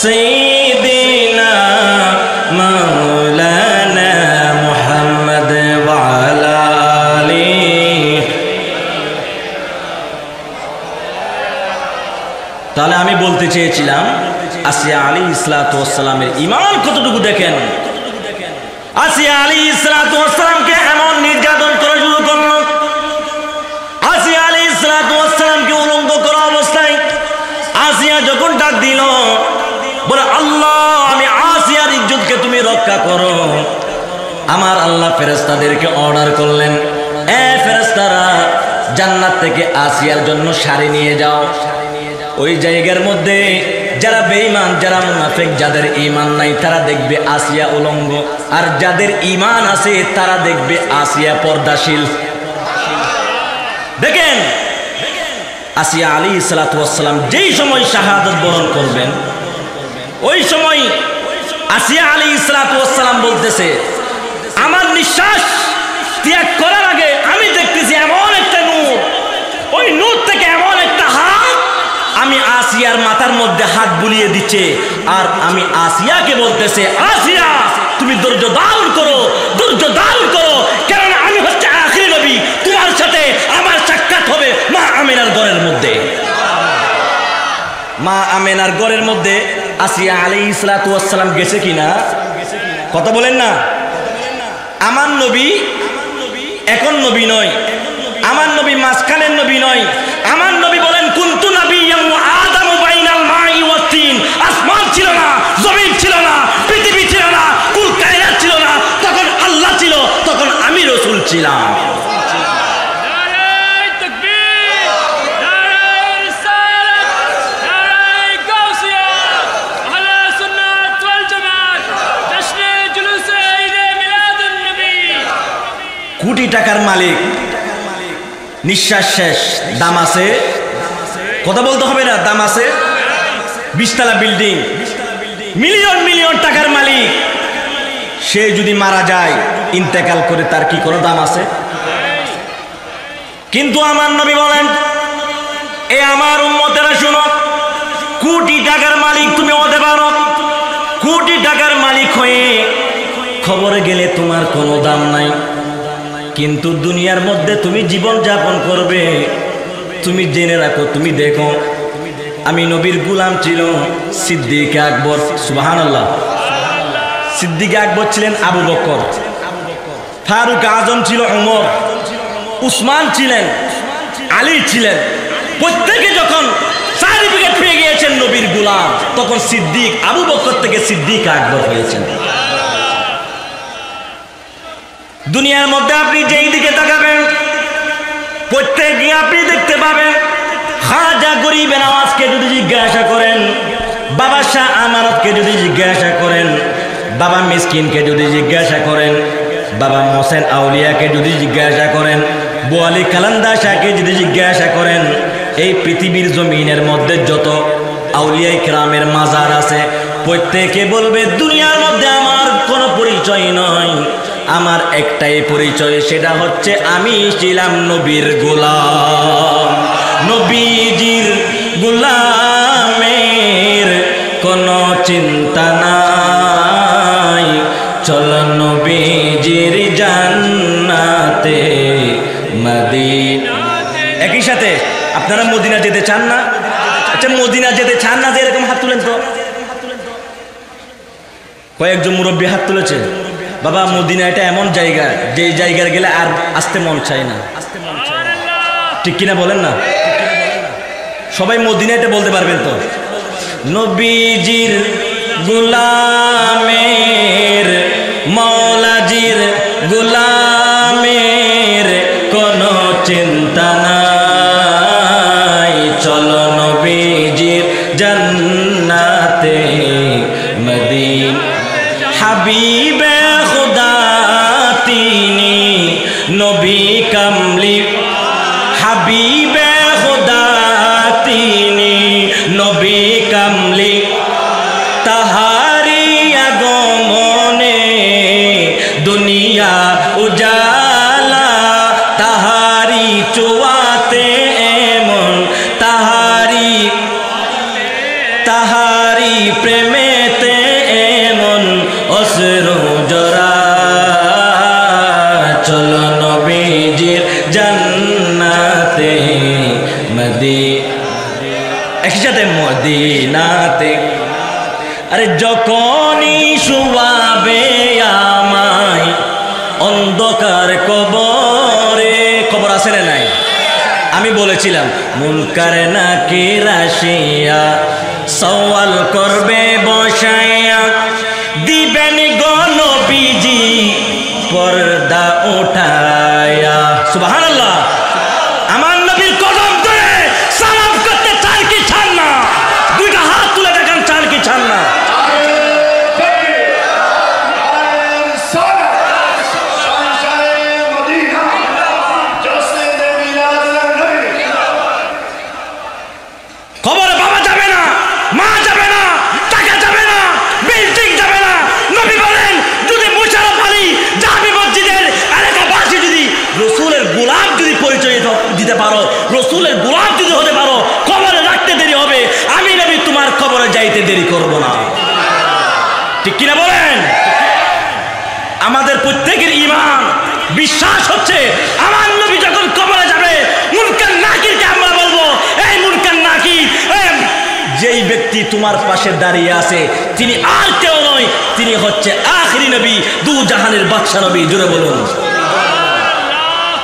Speaker 1: সাইয়্যিদিনা মাওলানা মুহাম্মদ ওয়া আলা আলিহি। তাহলে আমি বলতে চেয়েছিলাম আসিয়া আলাইহিস সালাতু ওয়াস সালামের ঈমান কতটুকু দেখেন। আসিয়া আলাইহিস সালাতু ওয়াস সালামকে এমন নির্যাতন করা শুরু করল, আসিয়া আলাইহিস সালাতু ওয়াস সালামকে উলঙ্গ করা অবস্থায় আসিয়া যখন ডাক দিল, বলে আল্লাহ আমি আসিয়ার ইজ্জতকে তুমি রক্ষা করো। আমার আল্লাহ ফেরেশতাদেরকে অর্ডার করলেন, এ ফেরেশতারা জান্নাত থেকে আসিয়ার জন্য শাড়ি নিয়ে যাও। ওই জায়গার মধ্যে যারা বেঈমান, যারা মুনাফিক, যাদের ঈমান নাই তারা দেখবে আসিয়া উলঙ্গ, আর যাদের ঈমান আছে তারা দেখবে আসিয়া পর্দাশীল। দেখেন আসিয়া আলাইহিস সালাতু ওয়াস সালাম যেই সময় শাহাদাত বরণ করবেন, ওই সময় আসিয়া আলাইহিস সালাতু ওয়াস সালাম বলতেছে, আমার নিঃশ্বাস ত্যাগ করার আগে আমি দেখতেছি এমন একটা নূর, ওই নূর থেকে এমন একটা হাত আমি আসিয়ার মাথার মধ্যে হাত বুলিয়ে দিচ্ছে, আর আমি আসিয়াকে বলতেছে, আসিয়া তুমি ধৈর্য ধারণ করো, ধৈর্য ধারণ করো, কারণ আমি হচ্ছে আখির নবী, তোমার সাথে আমার সাক্ষাৎ হবে মা আমেনার ঘরের মধ্যে। মা আমেনার ঘরের মধ্যে আসিয়া আলাইহিস সালাতু ওয়াস সালাম গেছে কিনা কথা বলেন না। আমার নবী এখন নবী নয়, আমার নবী মাঝখানের নবী নয়, আমার নবী বলেন কুনতু নাবিয়্যান ওয়া আদামু বাইনাল মাই ওয়াত তিন। আসমান ছিল না, জমিন ছিল না, পৃথিবী ছিল না, কুল কায়নাত ছিল না, তখন আল্লাহ ছিল, তখন আমি রাসূল ছিলাম।
Speaker 3: নারায়ে তাকবীর, নারায়ে রিসালাত, নারায়ে গাউসিয়া, আহলে সুন্নাত ওয়াল জামাত, জশ্নে জুলুসে ঈদে মিলাদুন নবী।
Speaker 1: কোটি টাকার মালিক, নিঃশ্বাস শেষ, দাম আছে, কথা বলতে হবে না, দাম আছে, 20 তলা বিল্ডিং, মিলিয়ন মিলিয়ন টাকার মালিক, সে যদি মারা যায় ইন্তেকাল করে, তার কি কোনো দাম আছে? কিন্তু আমার নবী বলেন, এ আমার উম্মতেরা শুনো, কোটি টাকার মালিক তুমি হতে পারো, কোটি টাকার মালিক হয়ে খবরে গেলে তোমার কোনো দাম নাই, কিন্তু দুনিয়ার মধ্যে তুমি জীবন যাপন করবে, তুমি জেনে রাখো, তুমি দেখো, আমি নবীর গোলাম ছিল সিদ্দিক আকবর, সুবহানাল্লাহ। সিদ্দিক আকবর ছিলেন আবু বকর, ফারুক আজম ছিল ওমর, উসমান ছিলেন, আলী ছিলেন। প্রত্যেকে যখন সার্টিফিকেট পেয়ে গিয়েছেন নবীর গোলাম, তখন সিদ্দিক আবু বকর থেকে সিদ্দিক আকবর হয়েছেন। দুনিয়ার মধ্যে আপনি যেই দিকে তাকাবেন প্রত্যেকে আপনি দেখতে পাবেন, খাজা গরিব নওয়াজকে যদি জিজ্ঞাসা করেন, বাবা শাহ আমানতকে যদি জিজ্ঞাসা করেন, বাবা মিসকিনকে যদি জিজ্ঞাসা করেন, বাবা মোহসেন আউলিয়াকে যদি জিজ্ঞাসা করেন, বোয়ালি কালান্দা শাহকে যদি জিজ্ঞাসা করেন, এই পৃথিবীর জমিনের মধ্যে যত আউলিয়ায়ে কেরামের মাজার আছে, প্রত্যেকে বলবে দুনিয়ার মধ্যে আমার কোনো পরিচয় নয়, আমার একটাই পরিচয়, সেটা হচ্ছে আমি ছিলাম নবীর গোলাম। নবীজির গোলামের কোনো চিন্তা নাই, চল নবীজির জান্নাতে মদিনা। একই সাথে আপনারা মদিনা যেতে চান না? আচ্ছা মদিনা যেতে চান না যে এরকম হাত তুলেন তো। কয়েকজন মুরব্বী হাত তুলেছে। বাবা মদিনা এটা এমন জায়গা, যে জায়গায় গেলে আর আসতে মন চায় না, ঠিক কিনা বলেন না? সবাই মদিনা এটা বলতে পারবেন তো? নবীজির গোলামের, মৌলাজির গোলামের কোনো চিন্তা নাই, চলো নবীজির জান্নাতে মদিনা। হাবিবে খুদা তিনি নবী কামলি, হাবিবে খুদা তিনি নবী কামলি, তাহারি আগমনে দুনিয়া উজালা, তাহারি চুয়াতে এমন, তাহারি প্রেমেতে এমন অশ্রু জরা চলো নবীজির জান্নাতে একই সাথে মদিনাতে। আরে যখনই শুয়াবে আমায় অন্ধকার কবরে, কবর আছে না নাই? আমি বলেছিলাম মুনকার নাকির আসিয়া সওয়াল করবে বসাইয়া, দিবেন গো নবীজি পর্দা উঠায়া। সুবহানাল্লাহ। আমার নবীর কদম ধরে সালাম করতে চান কি চান না? দুইটা হাত তুলে দেখেন, চান কি চান না? খবরে বাবা যাবে না, মা যাবে না, টাকা যাবে না, বিল্ডিং যাবে না। নবী বলেন যদি মুশারফ আলী জামি মসজিদের এলাকাবাসী যদি রসুলের গোলাম যদি পরিচয় দিতে পারো, রসুলের গোলাম যদি হতে পারো, কবরে রাখতে দেরি হবে, আমি নবী তোমার কবরে যাইতে দেরি করব না। ঠিক কিনা বলেন? আমাদের প্রত্যেকের ঈমান বিশ্বাস হচ্ছে আমার নবী যখন কবরে যাবে, মুনকার নাকিরকে আমরা বলবো, এই মুনকার নাকির, যেই ব্যক্তি তোমার পাশে দাঁড়িয়ে আছে তিনি আর কেউ নয়, তিনি হচ্ছে আখিরি নবী, দু জাহানের বাদশা নবী। জোরে বলুন।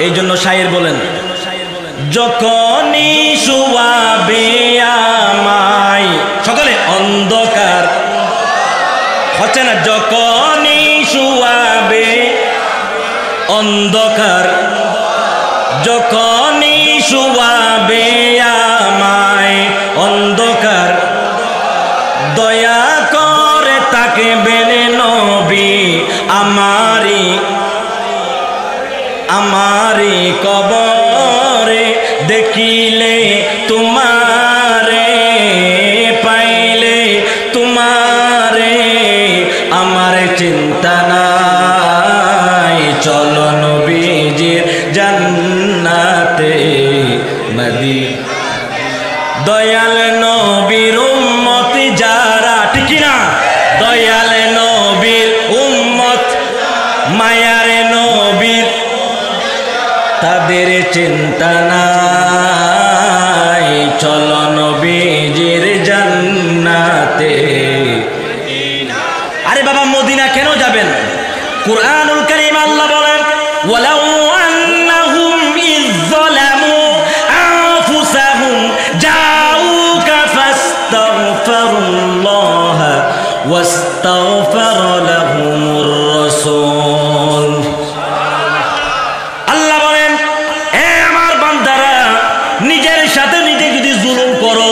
Speaker 1: এই জন্য শায়ের বলেন, যখনই শুয়াবে আমায়, সকলে অন্ধকার হচ্ছে না, যখনই শুয়াবে অন্ধকার, যখনই শুয়াবে আমায় অন্ধকার, দয়া করে তাকবেন নবী আমারি আমারি কবরে, দেখিলে তোমারে পাইলে তোমারে আমার চিন্তা নাই, চলো নবীজির জান্নাতে মদিনা। দয়াল নবীর উম্মত যারা, ঠিক না? দয়াল নবীর উম্মত, মায়ার নবীর, তাদের চিন্তা নাই, চলো নবীজির জান্নাতে। আরে বাবা মদিনা কেন যাবেন? কুরআনুল কারীম আল্লাহ বলেন, ওয়ালাউ আন্নাহুম ইয যালামু আনফুসাহুম জাউকা ফাস্তাগফিরুল্লাহ ওয়াস্তাগফার লাহুমুর রাসূল। আল্লাহ বলেন, হে আমার বান্দারা, নিজের সাথে নিজে যদি জুলুম করো,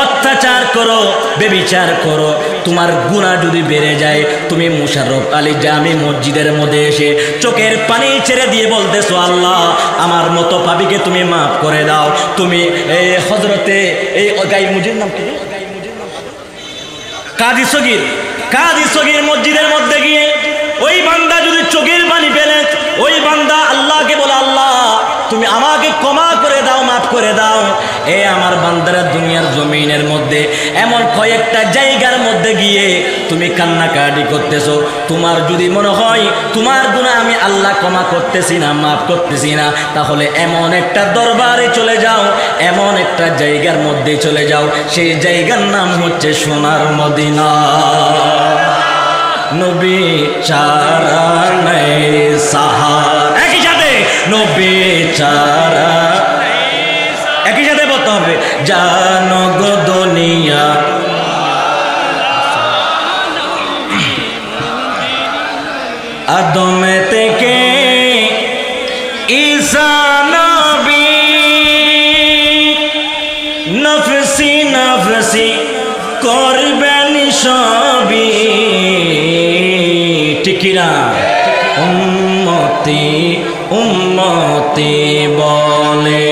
Speaker 1: অত্যাচার করো, বেবিচার করো, তোমার গুনাহ যদি বেড়ে যায়, তুমি মুশাররফ আলী জামি মসজিদের মধ্যে এসে চোখের পানি ছেড়ে দিয়ে বলতেছো, আল্লাহ আমার মতো পাপীকে তুমি মাফ করে দাও। তুমি এই হযরতে এই গাই মুজির নাম কি, কাজী সগীর মসজিদের মধ্যে গিয়ে ওই বান্দা যদি চোখের পানি ফেলে, ওই বান্দা আল্লাহকে বলে, আল্লাহ তুমি আমাকে ক্ষমা করে দাও, মাফ করে দাও। এ আমার বান্দারা দুনিয়ার জমিনের মধ্যে এমন কয়েকটা জায়গার মধ্যে গিয়ে তুমি কান্নাকাটি করতেছো। তোমার যদি মনে হয় তোমার গুনাহ আমি আল্লাহ ক্ষমা করতেছি না, মাফ করতেছি না, তাহলে এমন একটা দরবারে চলে যাও, এমন একটা জায়গার মধ্যে চলে যাও, সেই জায়গার নাম হচ্ছে সোনার মদিনা। নবী ছাড়া নাই সাহার, একই সাথে নবী ছাড়া, একই সাথে বলতে হবে, জানো গো দুনিয়া আদম থেকে ঈসা নবী, নফসি নফসি করবেন সবই, ঠিক না? উম্মতি উম্মতি বলে,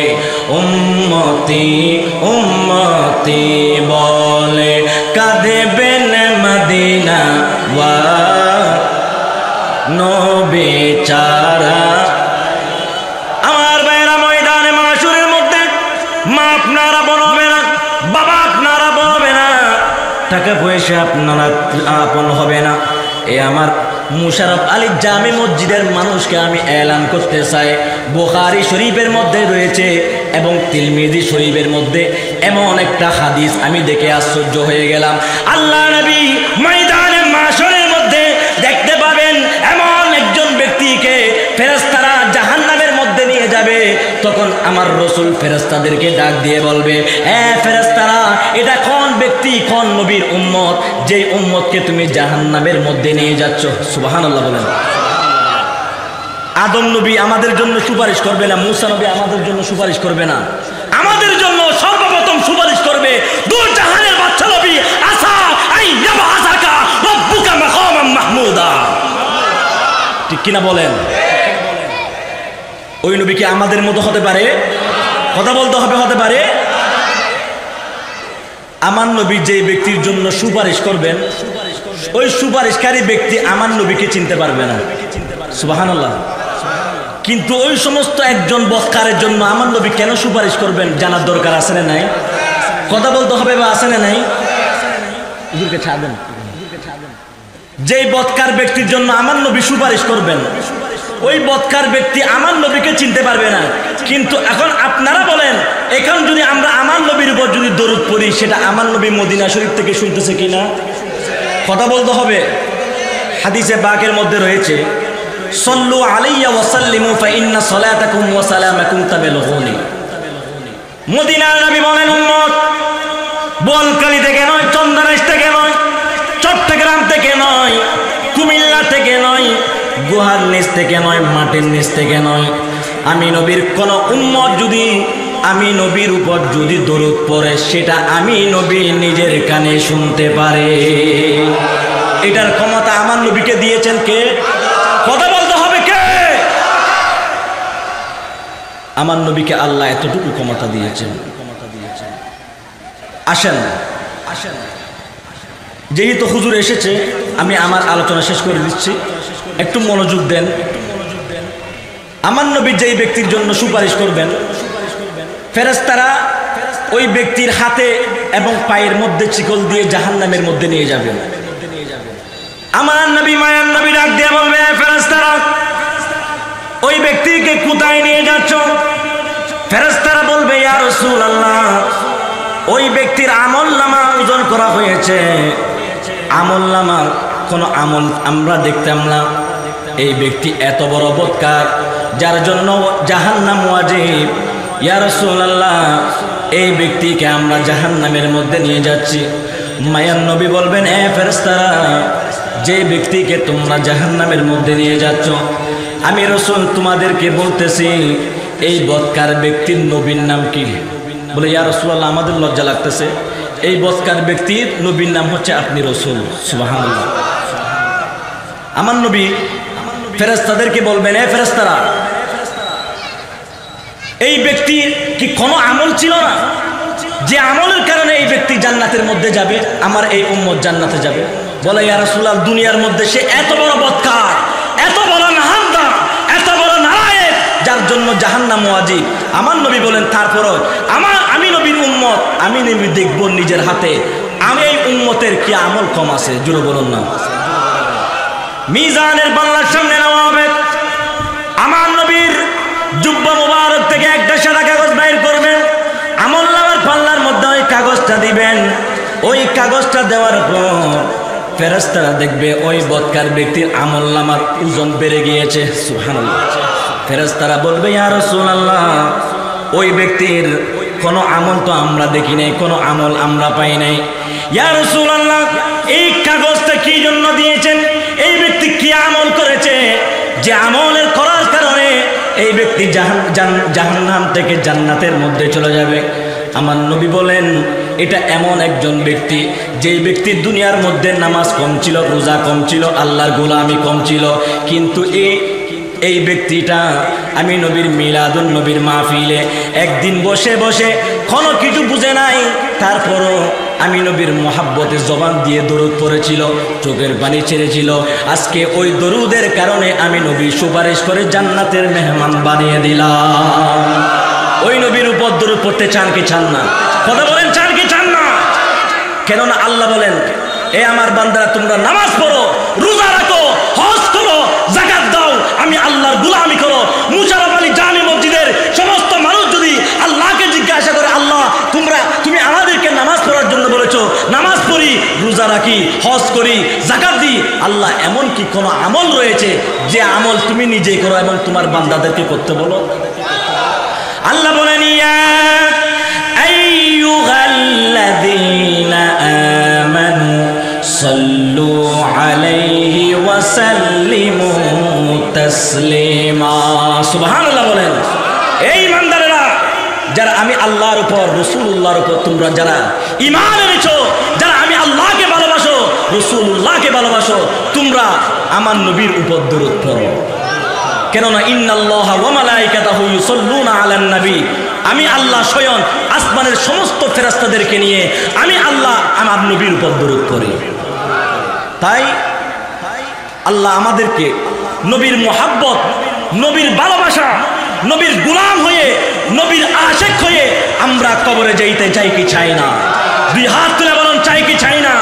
Speaker 1: উম্মতি উম্মতি বলে, কাঁদবেন মদিনা ওয়া নবী ছাড়া। আমার ভাইয়েরা, ময়দানে মাশরের মধ্যে মা আপনারা বলবে না, বাবা আপনারা বলবে না, টাকা পয়সা আপনারা আপন হবে না। এ আমার মুশারফ আলী জামে মসজিদের মানুষকে আমি এলান করতে চাই, বুখারী শরীফের মধ্যে রয়েছে এবং তিরমিজি শরীফের মধ্যে এমন একটা হাদিস আমি দেখে আশ্চর্য হয়ে গেলাম। আল্লাহ নবী ময়দানে মাশরের মধ্যে দেখতে পাবেন এমন একজন ব্যক্তিকে ফেরেশতারা জাহান্নামের মধ্যে নিয়ে যাবে। তখন আমার রাসূল ফেরেশতাদেরকে ডাক দিয়ে বলবে, ফেরেশতারা, এটা কোন ব্যক্তি, কোন নবীর উম্মত, যেই উম্মতকে তুমি জাহান্নামের মধ্যে নিয়ে যাচ্ছ? সুবহানাল্লাহ বলেন। আদম নবী আমাদের জন্য সুপারিশ করবে না, মূসা নবী আমাদের জন্য সুপারিশ করবে না, আমাদের জন্য সর্বপ্রথম সুপারিশ করবে দূর জাহানের বাদশা নবী আসা আই ইয়াবআসাকা রাব্বুকা মাকামান মাহমুদা। ঠিক কিনা বলেন? ওই নবী কি আমাদের মতো হতে পারে? কথা বলতে হবে, হতে পারে? আমার নবী যে ব্যক্তির জন্য সুপারিশ করবেন, ওই সুপারিশকারী ব্যক্তি আমার নবীকে চিনতে পারবে না। সুবহানাল্লাহ। কিন্তু ওই সমস্ত একজন বদকারের জন্য আমার নবী কেন সুপারিশ করবেন জানার দরকার আছে না নাই? কথা বলতে হবে বা আছে না নাই? যেই বদকার ব্যক্তির জন্য আমার নবী সুপারিশ করবেন, ওই বদকার ব্যক্তি আমার নবীকে চিনতে পারবে না। কিন্তু এখন আপনারা বলেন, এখন যদি আমরা আমার নবীর উপর যদি দরুদ পড়ি, সেটা আমার নবী মদিনা শরীফ থেকে শুনতেছে কিনা? কথা বলতে হবে। হাদিসে পাকের মধ্যে রয়েছে, সল্লু আলাইয়া ওয়া সাল্লিমু ফা ইন্না সালাতাকুম ওয়া সালামাকুম তাবলুগুনি। মদিনার নবী বলেন, উম্মত বোয়ালখালী থেকে নয়, চন্দনাইশ থেকে নয়, চট্টগ্রাম থেকে নয়, কুমিল্লা থেকে নয়, গুহার নিচ থেকে নয়, মাটির নিচ থেকে নয়, আমি নবীর কোন উম্মত যদি আমি নবীর উপর যদি দরুদ পড়ে, সেটা আমি নবী নিজের কানে শুনতে পারে। এটার ক্ষমতা আমার নবীকে দিয়েছেন কে? কথা বলতে হবে, কে? আমার নবীকে আল্লাহ এতটুকু ক্ষমতা দিয়েছেন। আসেন, যেহেতু হুজুর এসেছে, আমি আমার আলোচনা শেষ করে দিচ্ছি, একটু মনোযোগ দেন। আমার নবী যেই ব্যক্তির জন্য সুপারিশ করবেন, ফেরেশতারা ওই ব্যক্তির হাতে এবং পায়ের মধ্যে শিকল দিয়ে জাহান্নামের মধ্যে নিয়ে যাবেন। আমার নবী মায়ার নবী ডাক দিয়ে বলবে, ফেরেশতারা, ওই ব্যক্তিকে কোথায় নিয়ে যাচ্ছ? ফেরেশতারা বলবে, ইয়া রাসূলুল্লাহ, ওই ব্যক্তির আমলনামা ওজন করা হয়েছে, আমলনামার কোনো আমল আমরা দেখতাম না। এই ব্যক্তি এত বড় বদকার, যার জন্য জাহান্নাম ওয়াজিব। ইয়া রাসূলুল্লাহ, এই ব্যক্তিকে আমরা জাহান্নামের মধ্যে নিয়ে যাচ্ছি। মায়ার নবী বলবেন, ফেরেশতারা, যে ব্যক্তিকে তোমরা জাহান্নামের মধ্যে নিয়ে যাচ্ছ, আমি রাসূল তোমাদেরকে বলতেছি, এই বদকার ব্যক্তির নবীর নাম কি? বলে, ইয়া রাসূলুল্লাহ, আমাদের লজ্জা লাগতেছে, এই বদকার ব্যক্তির নবীর নাম হচ্ছে আপনি রাসূল। সুবহানাল্লাহ। আমার নবী ফেরেশতাদেরকে বলবেন, ফেরেশতারা, এই ব্যক্তির কি কোনো আমল ছিল না, যে আমলের কারণে এই ব্যক্তি জান্নাতের মধ্যে যাবে, আমার এই উম্মত জান্নাতে যাবে? বলে, ইয়া রাসূলুল্লাহ, দুনিয়ার মধ্যে সে এত বড় বদকার, এত বড় নাহান্দা, এত বড় নারায়েব, যার জন্য জাহান্নাম ওয়াজিব। আমার নবী বলেন, তারপরও আমি নবীর উম্মত, আমি নবী দেখব নিজের হাতে আমি এই উম্মতের কি আমল কম আছে। জোরে বলুন না। মিজানের পাল্লার সামনে নেওয়া হবে, আমার নবীর জুব্বা মুবারক থেকে একটা সাদা কাগজ বাইর করবেন, আমলনামার পাল্লার মধ্যে ওই কাগজটা দিবেন। ওই কাগজটা দেওয়ার পর ফেরেশতারা দেখবে ওই বদকার ব্যক্তির আমলনামার ওজন বেড়ে গিয়েছে। সুবহানাল্লাহ। ফেরেশতারা বলবে, ইয়া রাসূলুল্লাহ, ওই ব্যক্তির কোনো আমল তো আমরা দেখি নাই, কোনো আমল আমরা পাই নাই। ইয়া রাসূলুল্লাহ, এই কাগজটা কি জন্য দিয়েছেন? এই ব্যক্তি কি আমল করেছে, যে আমলের করার কারণে এই ব্যক্তি জাহান্নাম থেকে জান্নাতের মধ্যে চলে যাবে? আমার নবী বলেন, এটা এমন একজন ব্যক্তি, যেই ব্যক্তির দুনিয়ার মধ্যে নামাজ কম ছিল, রোজা কম ছিল, আল্লাহর গোলামি কম ছিল, কিন্তু এই ব্যক্তিটা আমি নবীর মিলাদুন নবীর মাহফিলে একদিন বসে বসে কোনো কিছু বুঝে নাই, তারপরও আমি নবীর মোহাব্বতে জবান দিয়ে দরুদ পড়েছিল, চোখের পানি ছেড়েছিল। আজকে ওই দরুদের কারণে আমি নবী সুপারিশ করে জান্নাতের মেহমান বানিয়ে দিলাম। ওই নবীর উপর দরুদ পড়তে চান কি চান না? কথা বলেন, চান কি চান না? কেননা আল্লাহ বলেন, এ আমার বান্দারা তোমরা নামাজ পড়ো, রোজা রাখো, হজ করো, যাকাত দাও, আমি আল্লাহর গোলামি করো। মুশাররফ আলী জামি মসজিদের সমস্ত মানুষ যদি আল্লাহকে জিজ্ঞাসা করে, আল্লাহ তুমি আমাদেরকে নামাজ পড়ার জন্য বলেছো, নামাজ পড়ি, রোজা রাখি, হজ করি, যাকাত দিই, আল্লাহ এমন কি কোনো আমল রয়েছে যে আমল তুমি নিজেই করো এবং তোমার বান্দাদেরকে করতে বলো? আল্লাহ বলেন, ইয়া আইয়ুহাল্লাযীনা আমানু সাল্লু আলাইহি ওয়া সাল্লিমু তাসলিমা। সুবহানাল্লাহ বলেন, এই ইমানদারেরা, যারা আমি আল্লাহর উপর, রাসূলুল্লাহর উপর তোমরা যারা ঈমান এনেছো, যারা আমি আল্লাহকে ভালোবাসো, রাসূলুল্লাহকে ভালোবাসো, তোমরা আমার নবীর উপর দরুদ পড়ো। কেননা ইন্নাল্লাহা ওয়া মালাইকাতাহু ইউসাল্লুনা আলান নবী, আমি আল্লাহ স্বয়ং আসমানের সমস্ত ফেরেশতাদেরকে নিয়ে আমি আল্লাহ আমার নবীর উপর দরুদ পড়ি। তাই আল্লাহ আমাদেরকে নবীর মুহাব্বত, নবীর ভালোবাসা, নবীর গোলাম হয়ে, নবীর আশিক হয়ে আমরা কবরে যাইতে চাই কি চাই না? দুই হাত তুলে বলুন, চাই কি চাই না?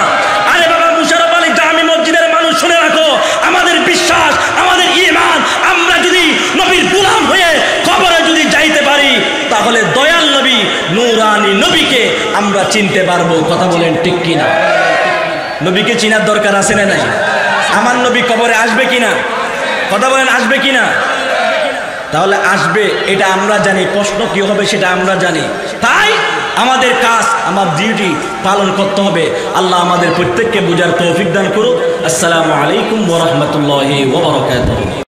Speaker 1: আরে বাবা, মুশাররফ আলী জামি মসজিদের মানুষ শুনে রাখো, আমাদের বিশ্বাস, আমাদের ঈমান, আমরা যদি নবীর গোলাম হয়ে কবরে যদি যাইতে পারি, তাহলে দয়াল নবী, নূরানী নবীকে আমরা চিনতে পারবো। কথা বলেন ঠিক কিনা? নবীকে চিনার দরকার আছে না নাই? আমার নবী কবরে আসবে কিনা? কথা বলেন, আসবে কিনা? তাহলে আসবে, এটা আমরা জানি। প্রশ্ন কি হবে সেটা আমরা জানি। তাই আমাদের কাজ, আমার ডিউটি পালন করতে হবে। আল্লাহ আমাদের প্রত্যেককে বুঝার তৌফিক দান করুন। আসসালামু আলাইকুম ওয়া রাহমাতুল্লাহি ওয়া বারাকাতুহু।